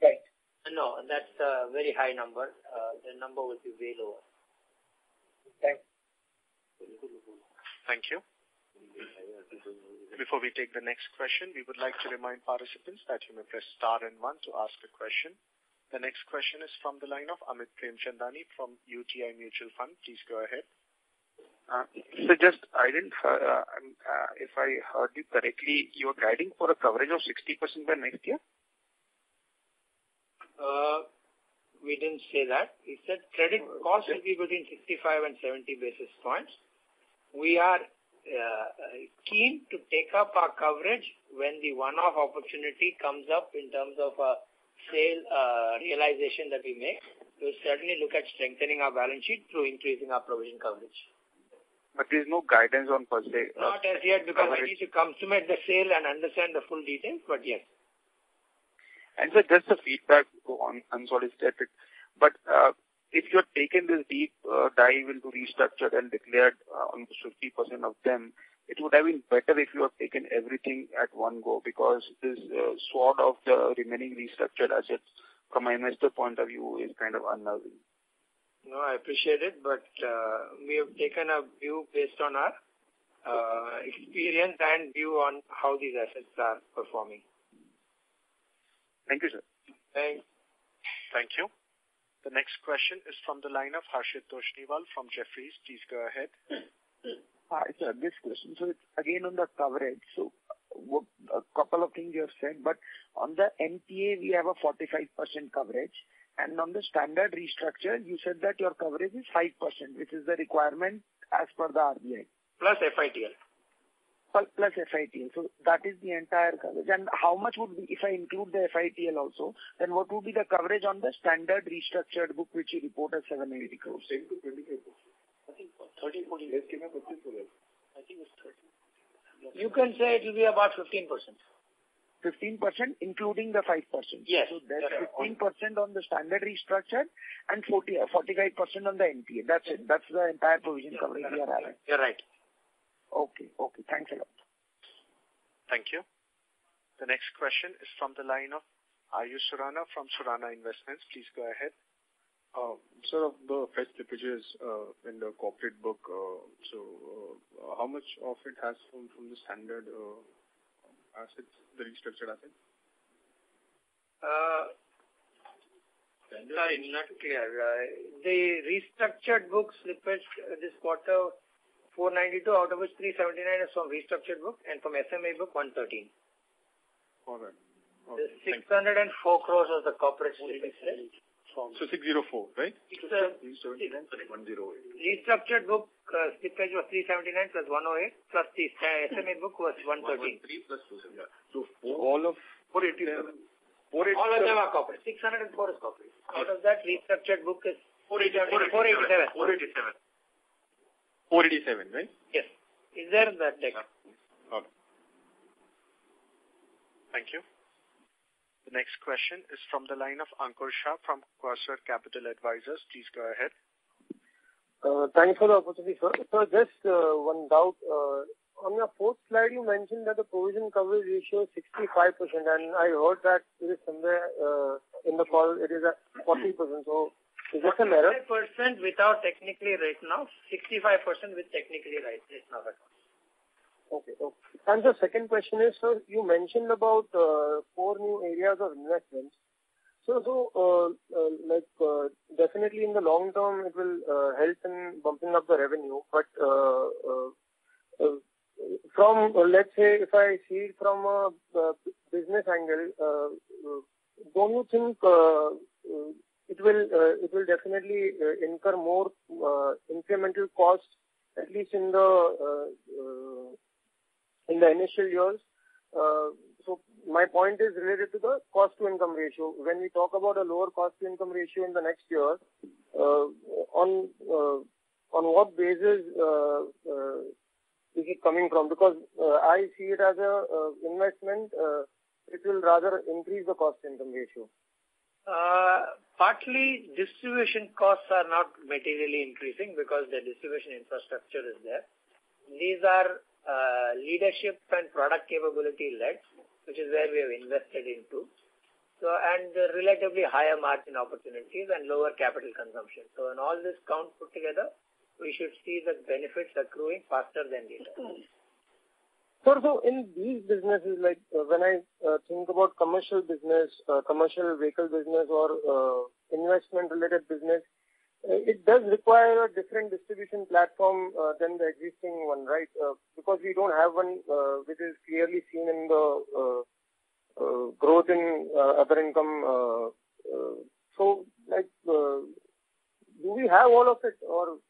Right. No, that's a very high number. The number will be way lower. Thanks. Thank you. Before we take the next question, we would like to remind participants that you may press star and 1 to ask a question. The next question is from the line of Amit Premchandani from UTI Mutual Fund. Please go ahead. So just, I didn't, if I heard you correctly, you are guiding for a coverage of 60% by next year? We didn't say that. We said credit cost will be between 65 and 70 basis points. We are keen to take up our coverage when the one-off opportunity comes up in terms of a sale realization that we make. We'll certainly look at strengthening our balance sheet through increasing our provision coverage. But there is no guidance on per se. Not as yet because I need to consummate the sale and understand the full details, but yes. And so just a feedback on unsolicited. But if you have taken this deep dive into restructured and declared almost 50% of them, it would have been better if you have taken everything at one go because this sword of the remaining restructured assets from an investor point of view is kind of unnerving. No, I appreciate it, but we have taken a view based on our experience and view on how these assets are performing. Thank you, sir. Thanks. Thank you. The next question is from the line of Harshit Toshniwal from Jefferies. Please go ahead. Hi, sir. This question, so it's again on the coverage. So a couple of things you have said, but on the NPA, we have a 45% coverage. And on the standard restructure, you said that your coverage is 5%, which is the requirement as per the RBI. Plus FITL. Plus FITL. So that is the entire coverage. And how much would be, if I include the FITL also, then what would be the coverage on the standard restructured book, which you report as 780 crores? 10 to 25%. I think 30, 40. Yes, can I put this for that? I think it's 30. You can say it will be about 15%. 15% including the 5%. Yes. So that's 15% on the standard restructured and 45% on the NPA. That's it. That's the entire provision coverage we are having. You're right. Okay. Thanks a lot. Thank you. The next question is from the line of Ayush Surana from Surana Investments. Please go ahead. Sir, of the fresh slippages in the corporate book, how much of it has from the standard assets, the restructured assets? Sorry, not clear. The restructured book slippage this quarter, 492, out of which 379 is from restructured book, and from SMA book, 113. All right. The 604 crores was the corporate slippage. So 604, right? 108. Restructured book slippage was 379 plus 108 plus the SMA book was 113. 113 plus 2. So all of 487. All of them are corporate. 604 is corporate. Out of that, restructured book is 487. 487, right? Yes. Is there that deck? Okay. Thank you. The next question is from the line of Ankur Shah from Qtr4 Capital Advisors. Please go ahead. Thanks for the opportunity, sir. So just one doubt. On your fourth slide, you mentioned that the provision coverage ratio is 65%, and I heard that it is somewhere in the call it is at 40%. So is this an error? 65% without technically written off, 65% with technically written off. Okay. And the second question is, sir, you mentioned about 4 new areas of investments. So definitely in the long term, it will help in bumping up the revenue. But from, let's say, if I see it from a business angle, don't you think it will definitely incur more incremental costs, at least in the initial years? So my point is related to the cost to income ratio. When we talk about a lower cost to income ratio in the next year, on what basis is it coming from? Because I see it as a investment. It will rather increase the cost to income ratio. Partly distribution costs are not materially increasing because the distribution infrastructure is there. These are leadership and product capability led, which is where we have invested into. So, and relatively higher margin opportunities and lower capital consumption. So, when all this count put together, we should see the benefits accruing faster than later. So in these businesses, like when I think about commercial business, commercial vehicle business or investment-related business, it does require a different distribution platform than the existing one, right? Because we don't have one which is clearly seen in the growth in other income. So, do we have all of it, or?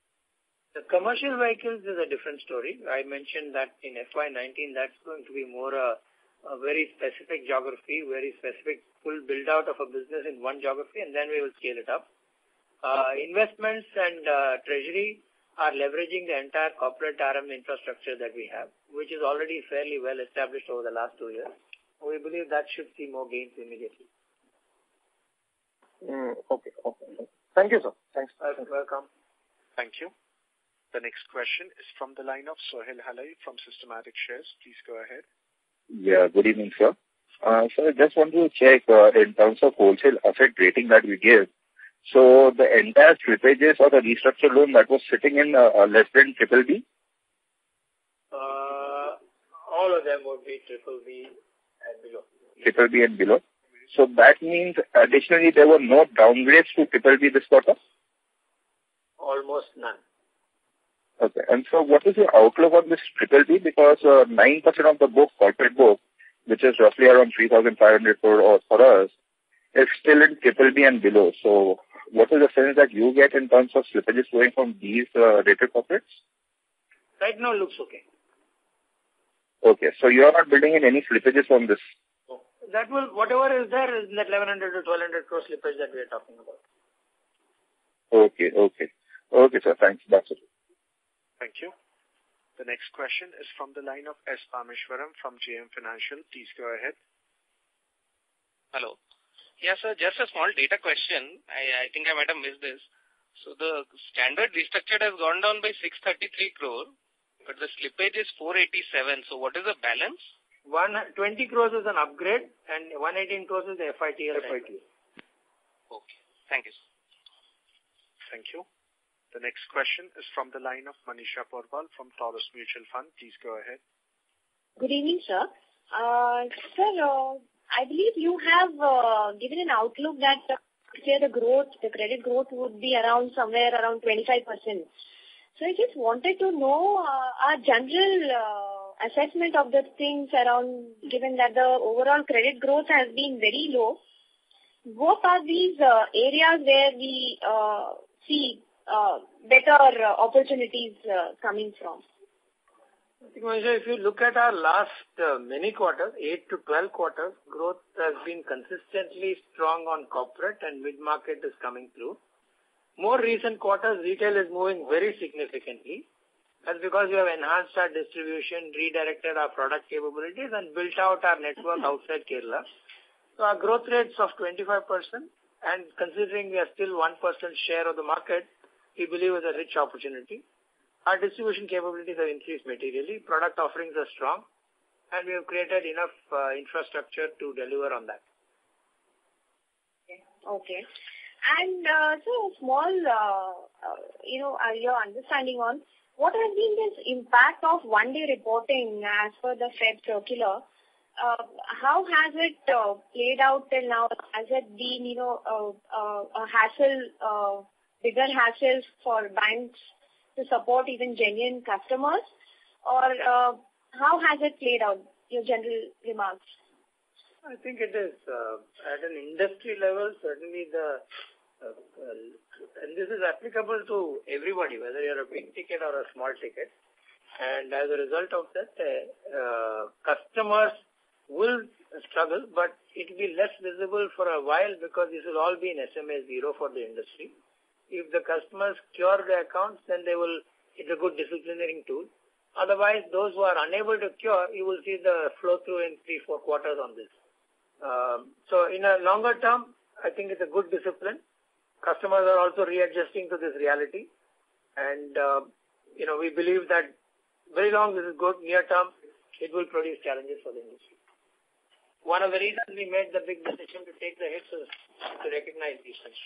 The commercial vehicles is a different story. I mentioned that in FY19, that's going to be more a very specific geography, very specific full build-out of a business in one geography, and then we will scale it up. Investments and treasury are leveraging the entire corporate RM infrastructure that we have, which is already fairly well established over the last 2 years. We believe that should see more gains immediately. Okay. Thank you, sir. Thanks. Welcome. Thank you. The next question is from the line of Sohail Halai from Systematic Shares. Please go ahead. Yeah, good evening, sir. So I just want to check in terms of wholesale asset rating that we give. So the entire slippages or the restructured loan that was sitting in less than BBB? All of them would be BBB and below. BBB and below. So that means additionally there were no downgrades to BBB this quarter? Almost none. Okay. And so what is your outlook on this BBB? Because 9% of the book, corporate book, which is roughly around 3,500 for us, is still in BBB and below. So what is the sense that you get in terms of slippages going from these rated corporates? Right now looks okay. Okay. So you are not building in any slippages from this? That will, whatever is there is in that 1,100 to 1,200 crore slippage that we are talking about. Okay, sir. Thanks. That's it. Thank you. The next question is from the line of S. Pameshwaram from JM Financial. Please go ahead. Hello. Yes, sir, just a small data question. I think I might have missed this. So the standard restructured has gone down by 633 crore, but the slippage is 487. So what is the balance? 20 crores is an upgrade and 118 crores is the FITL. Okay. Thank you, sir. Thank you. The next question is from the line of Manisha Porwal from Taurus Mutual Fund. Please go ahead. Good evening, sir. Sir, I believe you have given an outlook that the credit growth would be somewhere around 25%. So I just wanted to know our general assessment of the things around, given that the overall credit growth has been very low. What are these areas where we see better opportunities coming from? I think, Manisha, if you look at our last many quarters, 8 to 12 quarters, growth has been consistently strong on corporate and mid-market is coming through. More recent quarters, retail is moving very significantly. That's because we have enhanced our distribution, redirected our product capabilities and built out our network outside Kerala. So our growth rates of 25% and considering we are still 1% share of the market, we believe is a rich opportunity. Our distribution capabilities have increased materially, product offerings are strong, and we have created enough infrastructure to deliver on that. Okay. And so small, your understanding on what has been this impact of one-day reporting as per the Fed circular? How has it played out till now? Has it been, a hassle, bigger hassles for banks to support even genuine customers? Or how has it played out? Your general remarks. I think it is at an industry level, certainly and this is applicable to everybody, whether you're a big ticket or a small ticket. And as a result of that, customers will struggle, but it will be less visible for a while because this will all be in SMA 0 for the industry. If the customers cure their accounts, then it's a good disciplining tool. Otherwise, those who are unable to cure, you will see the flow through in 3-4 quarters on this. So in a longer term, I think it's a good discipline. Customers are also readjusting to this reality. And, we believe that very long this is good. Near term, it will produce challenges for the industry. One of the reasons we made the big decision to take the hits is to recognize these things.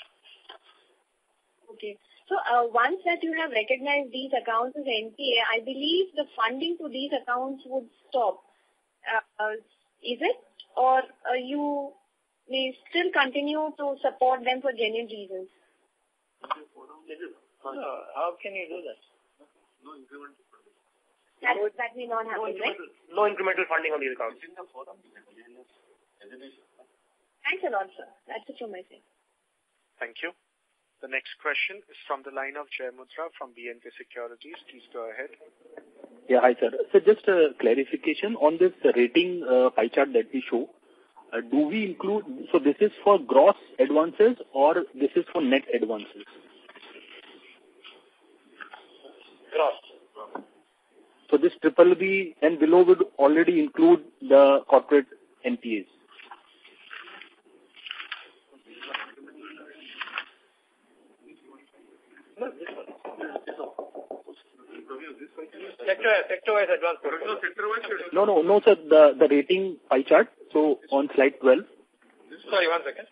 Okay. So once that you have recognized these accounts as NPA, I believe the funding to these accounts would stop. Is it? Or you may still continue to support them for genuine reasons? How can you do that? No incremental funding. That may not happen, right? No incremental funding on these accounts. Thanks a lot, sir. That's it from my side. Thank you. The next question is from the line of Jai Mundhra from BNK Securities. Please go ahead. Yeah, hi, sir. So just a clarification on this rating pie chart that we show. Do we include, so this is for gross advances or this is for net advances? Gross. So this BBB and below would already include the corporate NPAs. Sector-wise advance. No, sir. The rating pie chart. So on slide 12. Sorry, 1 second.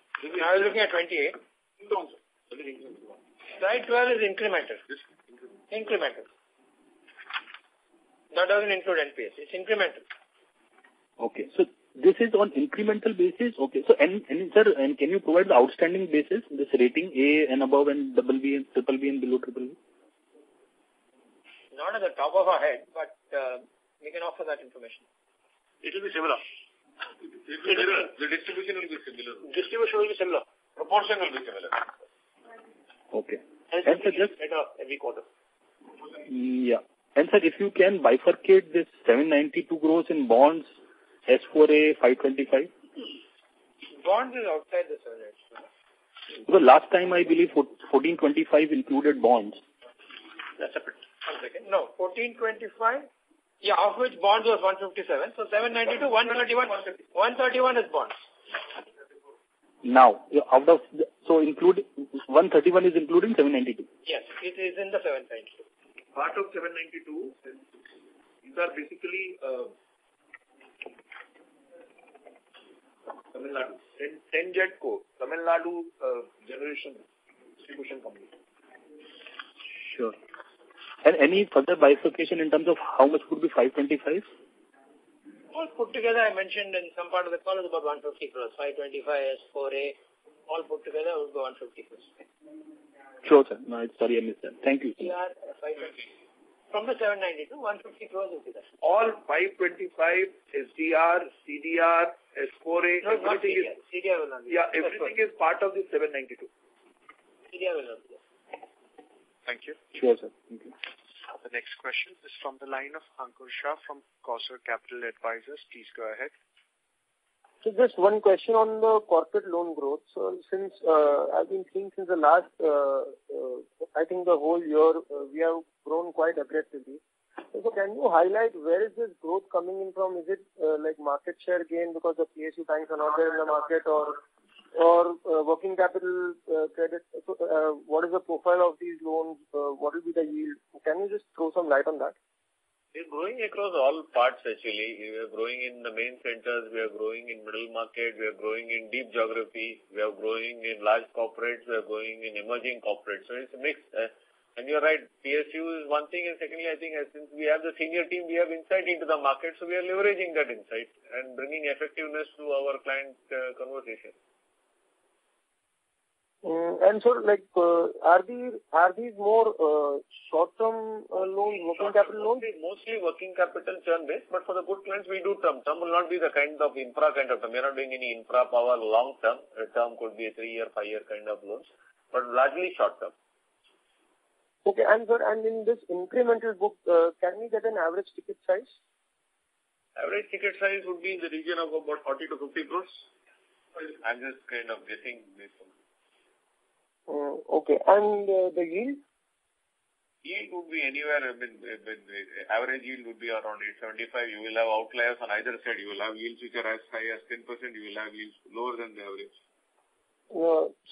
I was looking at 28. Slide 12 is incremental. Incremental. That doesn't include NPS. It's incremental. Okay. So this is on incremental basis. Okay. So and sir, and can you provide the outstanding basis, this rating A and above and BB and below BBB? Not at the top of our head, but we can offer that information. It will be similar. The distribution will be similar. Distribution will be similar. Proportion will be similar. Okay. And so just every quarter. Yeah. And sir, if you can bifurcate this 792 crores in bonds, S4A 525. Bonds is outside the 792. Because last time I believe 1425 included bonds. That's separate. 1 second. No, 1425. Yeah, of which bonds was 157. So 792, 131. 131 is bonds. now? Out of include 131 is including 792. Yes, it is in the 792. Part of 792, these are basically Tamil Nadu, 10 Jetco, Tamil Nadu generation distribution company. Sure. And any further bifurcation in terms of how much would be 525? All put together, I mentioned in some part of the call is about 150 crores. 525 S4A, all put together would go 150 crores. Sure, sir. No, sorry, I missed that. Thank you. From the 792, 150 crores will be there. All 525, SDR, CDR, S4A, no, everything is... CDR will not be there. Yeah, everything is part of the 792. CDR will not be there. Thank you. Sure, sir. Thank you. The next question is from the line of Ankur Shah from Qtr4 Capital Advisors. Please go ahead. So just one question on the corporate loan growth. So since I've been seeing since the last, I think the whole year, we have grown quite aggressively. So can you highlight where is this growth coming in from? Is it like market share gain because the PSU banks are not there in the market, or working capital credit? So, what is the profile of these loans? What will be the yield? Can you just throw some light on that? We're growing across all parts actually. We are growing in the main centers, we are growing in middle market, we are growing in deep geography, we are growing in large corporates, we are growing in emerging corporates. So it's a mix. And you're right, PSU is one thing, and secondly, I think since we have the senior team, we have insight into the market, so we are leveraging that insight and bringing effectiveness to our client conversation. And so, like, are these more short-term loans, working capital loans? Mostly working capital churn-based, but for the good clients, we do term. Term will not be the kind of infra kind of term. We are not doing any infra power long-term. A term could be a 3-year, 5-year kind of loans, but largely short-term. Okay, and sir, and in this incremental book, can we get an average ticket size? Average ticket size would be in the region of about 40 to 50 crores. I'm just kind of guessing based on. Okay, and the yield? Yield would be anywhere, average yield would be around 875. You will have outliers on either side. You will have yields which are as high as 10%. You will have yields lower than the average.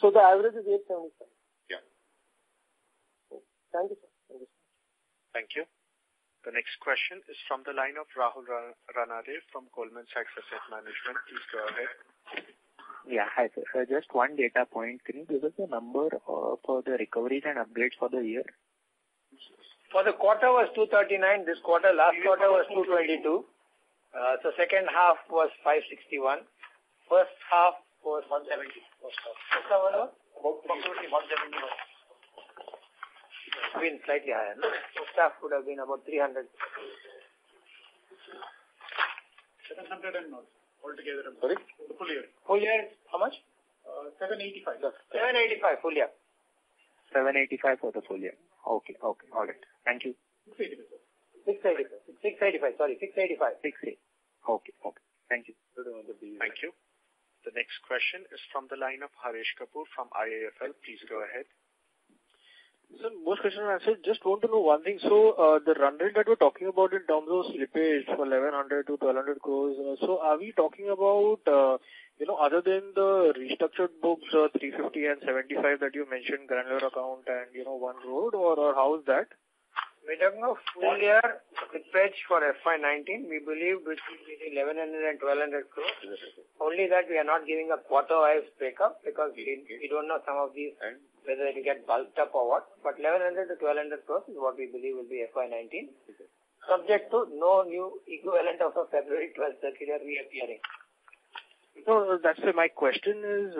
So the average is 875? Yeah. Thank you, sir. Thank you. Thank you. The next question is from the line of Rahul Ranade from Goldman Sachs Asset Management. Please go ahead. Yeah, hi sir. Just one data point. Can you give us the number for the recoveries and upgrades for the year? For the quarter was 239. This quarter, last quarter was 222. So second half was 561. First half was 170. First half was about 171. It's been slightly higher. No? First half would have been about 300. 700 and not. Altogether. Sorry? The full year. Full year, how much? 785. 785 full year. 785 for the full year. Okay, all right. Thank you. 685, sorry, 685. 685. Okay. Thank you. Thank you. The next question is from the line of Harish Kapoor from IIFL. Please go ahead. So most questions are answered. Just want to know one thing. So the run rate that we're talking about in terms of slippage for 1100 to 1200 crores. So are we talking about, other than the restructured books, 350 and 75 that you mentioned, granular account and, one road, or how is that? We're talking of full year slippage for FY19. We believe between 1100 and 1200 crores. Only that we are not giving a quarter-wise breakup because we don't know some of these, whether it will get bulked up or what. But 1100 to 1200 crores is what we believe will be FY19. Subject to no new equivalent of a February 12th circular reappearing. No, that's my question is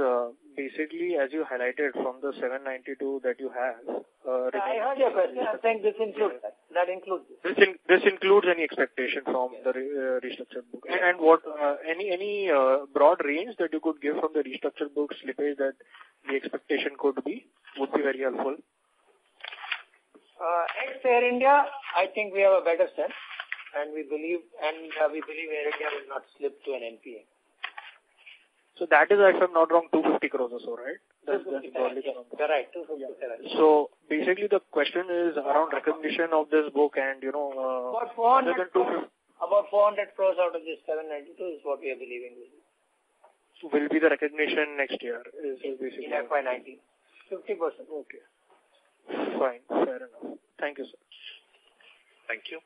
basically, as you highlighted from the 792 that you have. I heard your question. I'm saying this includes that. That includes this. This includes any expectation from the restructured book. And what any broad range that you could give from the restructured book slippage that the expectation could be would be very helpful. Ex-Air India, I think we have a better sense, and we believe Air India will not slip to an NPA. So that is, if I'm not wrong, 250 crores or so, right? That's broadly the number. Correct, 257. So basically the question is around recognition of this book and, about 400 crores out of this 792 is what we are believing. will be the recognition next year? Is basically in FY19. 50%. Okay. Fine. Fair enough. Thank you, sir. Thank you.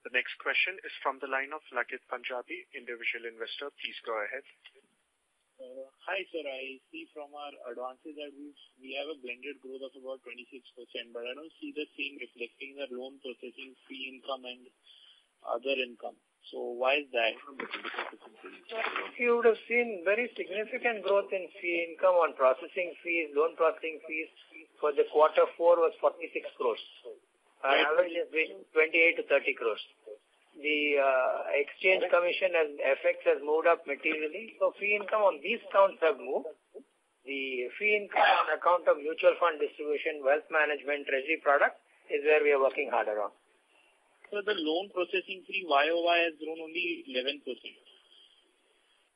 The next question is from the line of Lakit Punjabi, individual investor. Please go ahead. Hi, sir. I see from our advances that we have a blended growth of about 26%, but I don't see the same reflecting the loan processing fee income and other income. So why is that? If you would have seen very significant growth in fee income on processing fees, loan processing fees for the quarter 4 was 46 crores. Average is between 28 to 30 crores. The exchange commission and FX has moved up materially. So fee income on these counts have moved. The fee income on account of mutual fund distribution, wealth management, treasury product is where we are working harder on. So the loan processing fee YOY has grown only 11%.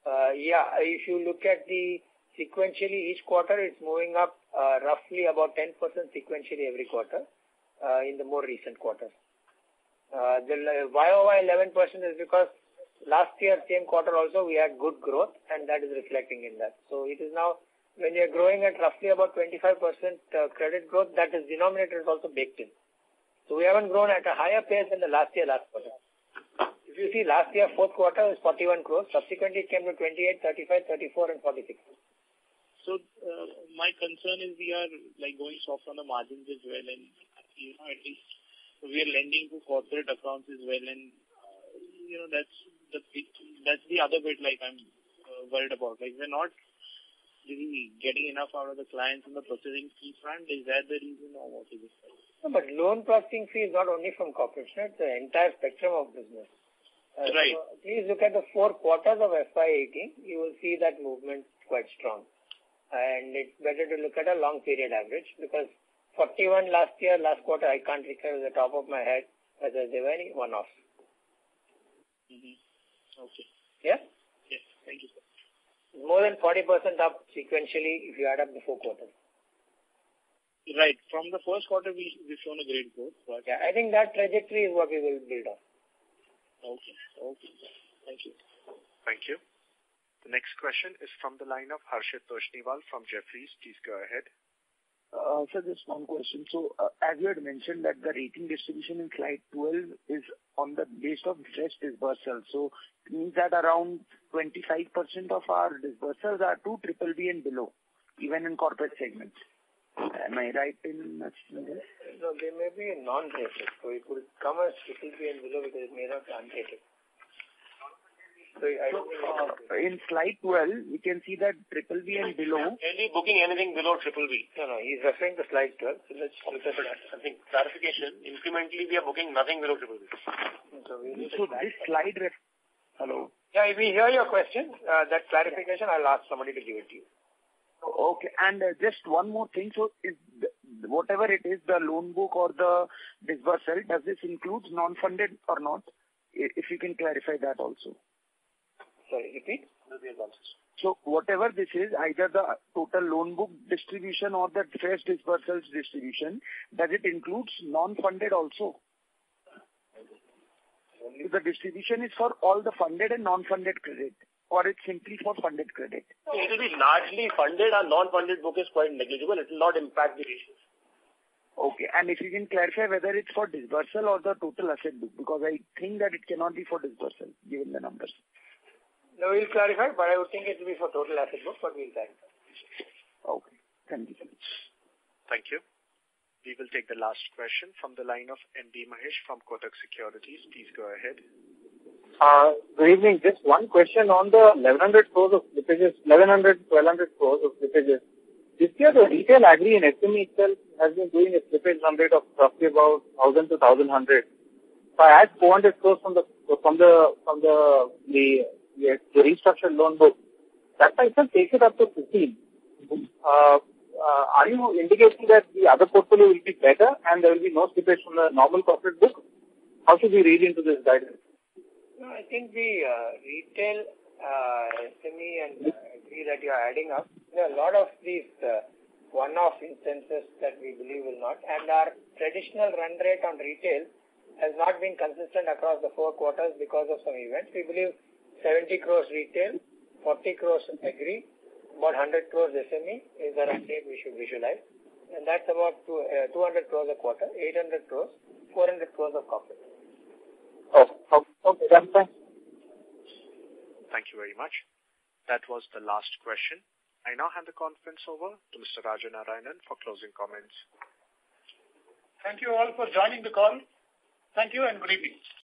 If you look at the sequentially each quarter, it's moving up roughly about 10% sequentially every quarter in the more recent quarters. The YOY 11% is because last year, same quarter also, we had good growth and that is reflecting in that. So it is now, when you're growing at roughly about 25% credit growth, that is denominator is also baked in. So we haven't grown at a higher pace than the last quarter. If you see last year, fourth quarter was 41 crores. Subsequently, it came to 28, 35, 34 and 46. So my concern is we are like going soft on the margins as well, and at least we are lending to corporate accounts as well, and that's the other bit like I'm worried about. Like we're not really getting enough out of the clients on the processing fee front. Is that the reason, or what is it? No, but loan processing fee is not only from corporates, it's the entire spectrum of business. Right. So please look at the 4 quarters of FY18. You will see that movement quite strong. And it's better to look at a long period average because 41 last year, last quarter, I can't recall at the top of my head whether there were any one-offs. Okay. Yeah? Yes. Thank you, sir. More than 40% up sequentially if you add up the 4 quarters. Right. From the first quarter, we've shown a great growth. But yeah, I think that trajectory is what we will build on. Okay. Thank you. Thank you. The next question is from the line of Harshit Toshniwal from Jefferies. Please go ahead. Sir, just one question. So, as you had mentioned that the rating distribution in slide 12 is on the base of fresh disbursals. So, it means that around 25% of our disbursals are to BBB and below, even in corporate segments. Am I right in assuming this? No, they may be non-rated. So, it could come as BBB and below because it may not be unrated. So, in slide 12, we can see that BBB and below. Is he booking anything below BBB? No, he's referring to slide 12. So let's look at that. Something clarification. Incrementally, we are booking nothing below BBB. So this slide. Hello. Yeah, if we hear your question, that clarification, I'll ask somebody to give it to you. Okay, and just one more thing. So, is whatever it is, the loan book or the disbursal, does this include non-funded or not? If you can clarify that also. Sorry, repeat. So whatever this is, either the total loan book distribution or the fresh disbursals distribution, does it include non-funded also? The distribution is for all the funded and non-funded credit, or it's simply for funded credit? It will be largely funded. Our non-funded book is quite negligible. It will not impact the ratios. Okay, and if you can clarify whether it's for disbursal or the total asset book, because I think that it cannot be for disbursal, given the numbers. No, we'll clarify, but I would think it will be for total asset book, but we'll clarify. Okay. Thank you so much. Thank you. We will take the last question from the line of NB Mahesh from Kotak Securities. Please go ahead. Good evening. Just one question on the 1,100 crores of slippages, 1,100, 1,200 crores of slippages. This year, the retail agri and SME itself has been doing a slippage run rate of roughly about 1,000 to 1,100. So I add 400 crores from the restructured loan book. That itself takes it up to 15. Are you indicating that the other portfolio will be better and there will be no slippage from the normal corporate book? How should we read into this guidance? No, I think the retail, SME and agri that you are adding up, there are a lot of these one-off instances that we believe will not. And our traditional run rate on retail has not been consistent across the 4 quarters because of some events. We believe 70 crores retail, 40 crores agri, about 100 crores SME is the run rate we should visualize. And that's about 200 crores a quarter, 800 crores, 400 crores of corporate. Okay, that's fine. Thank you very much. That was the last question. I now hand the conference over to Mr. Rajanarayanan for closing comments. Thank you all for joining the call. Thank you and good evening.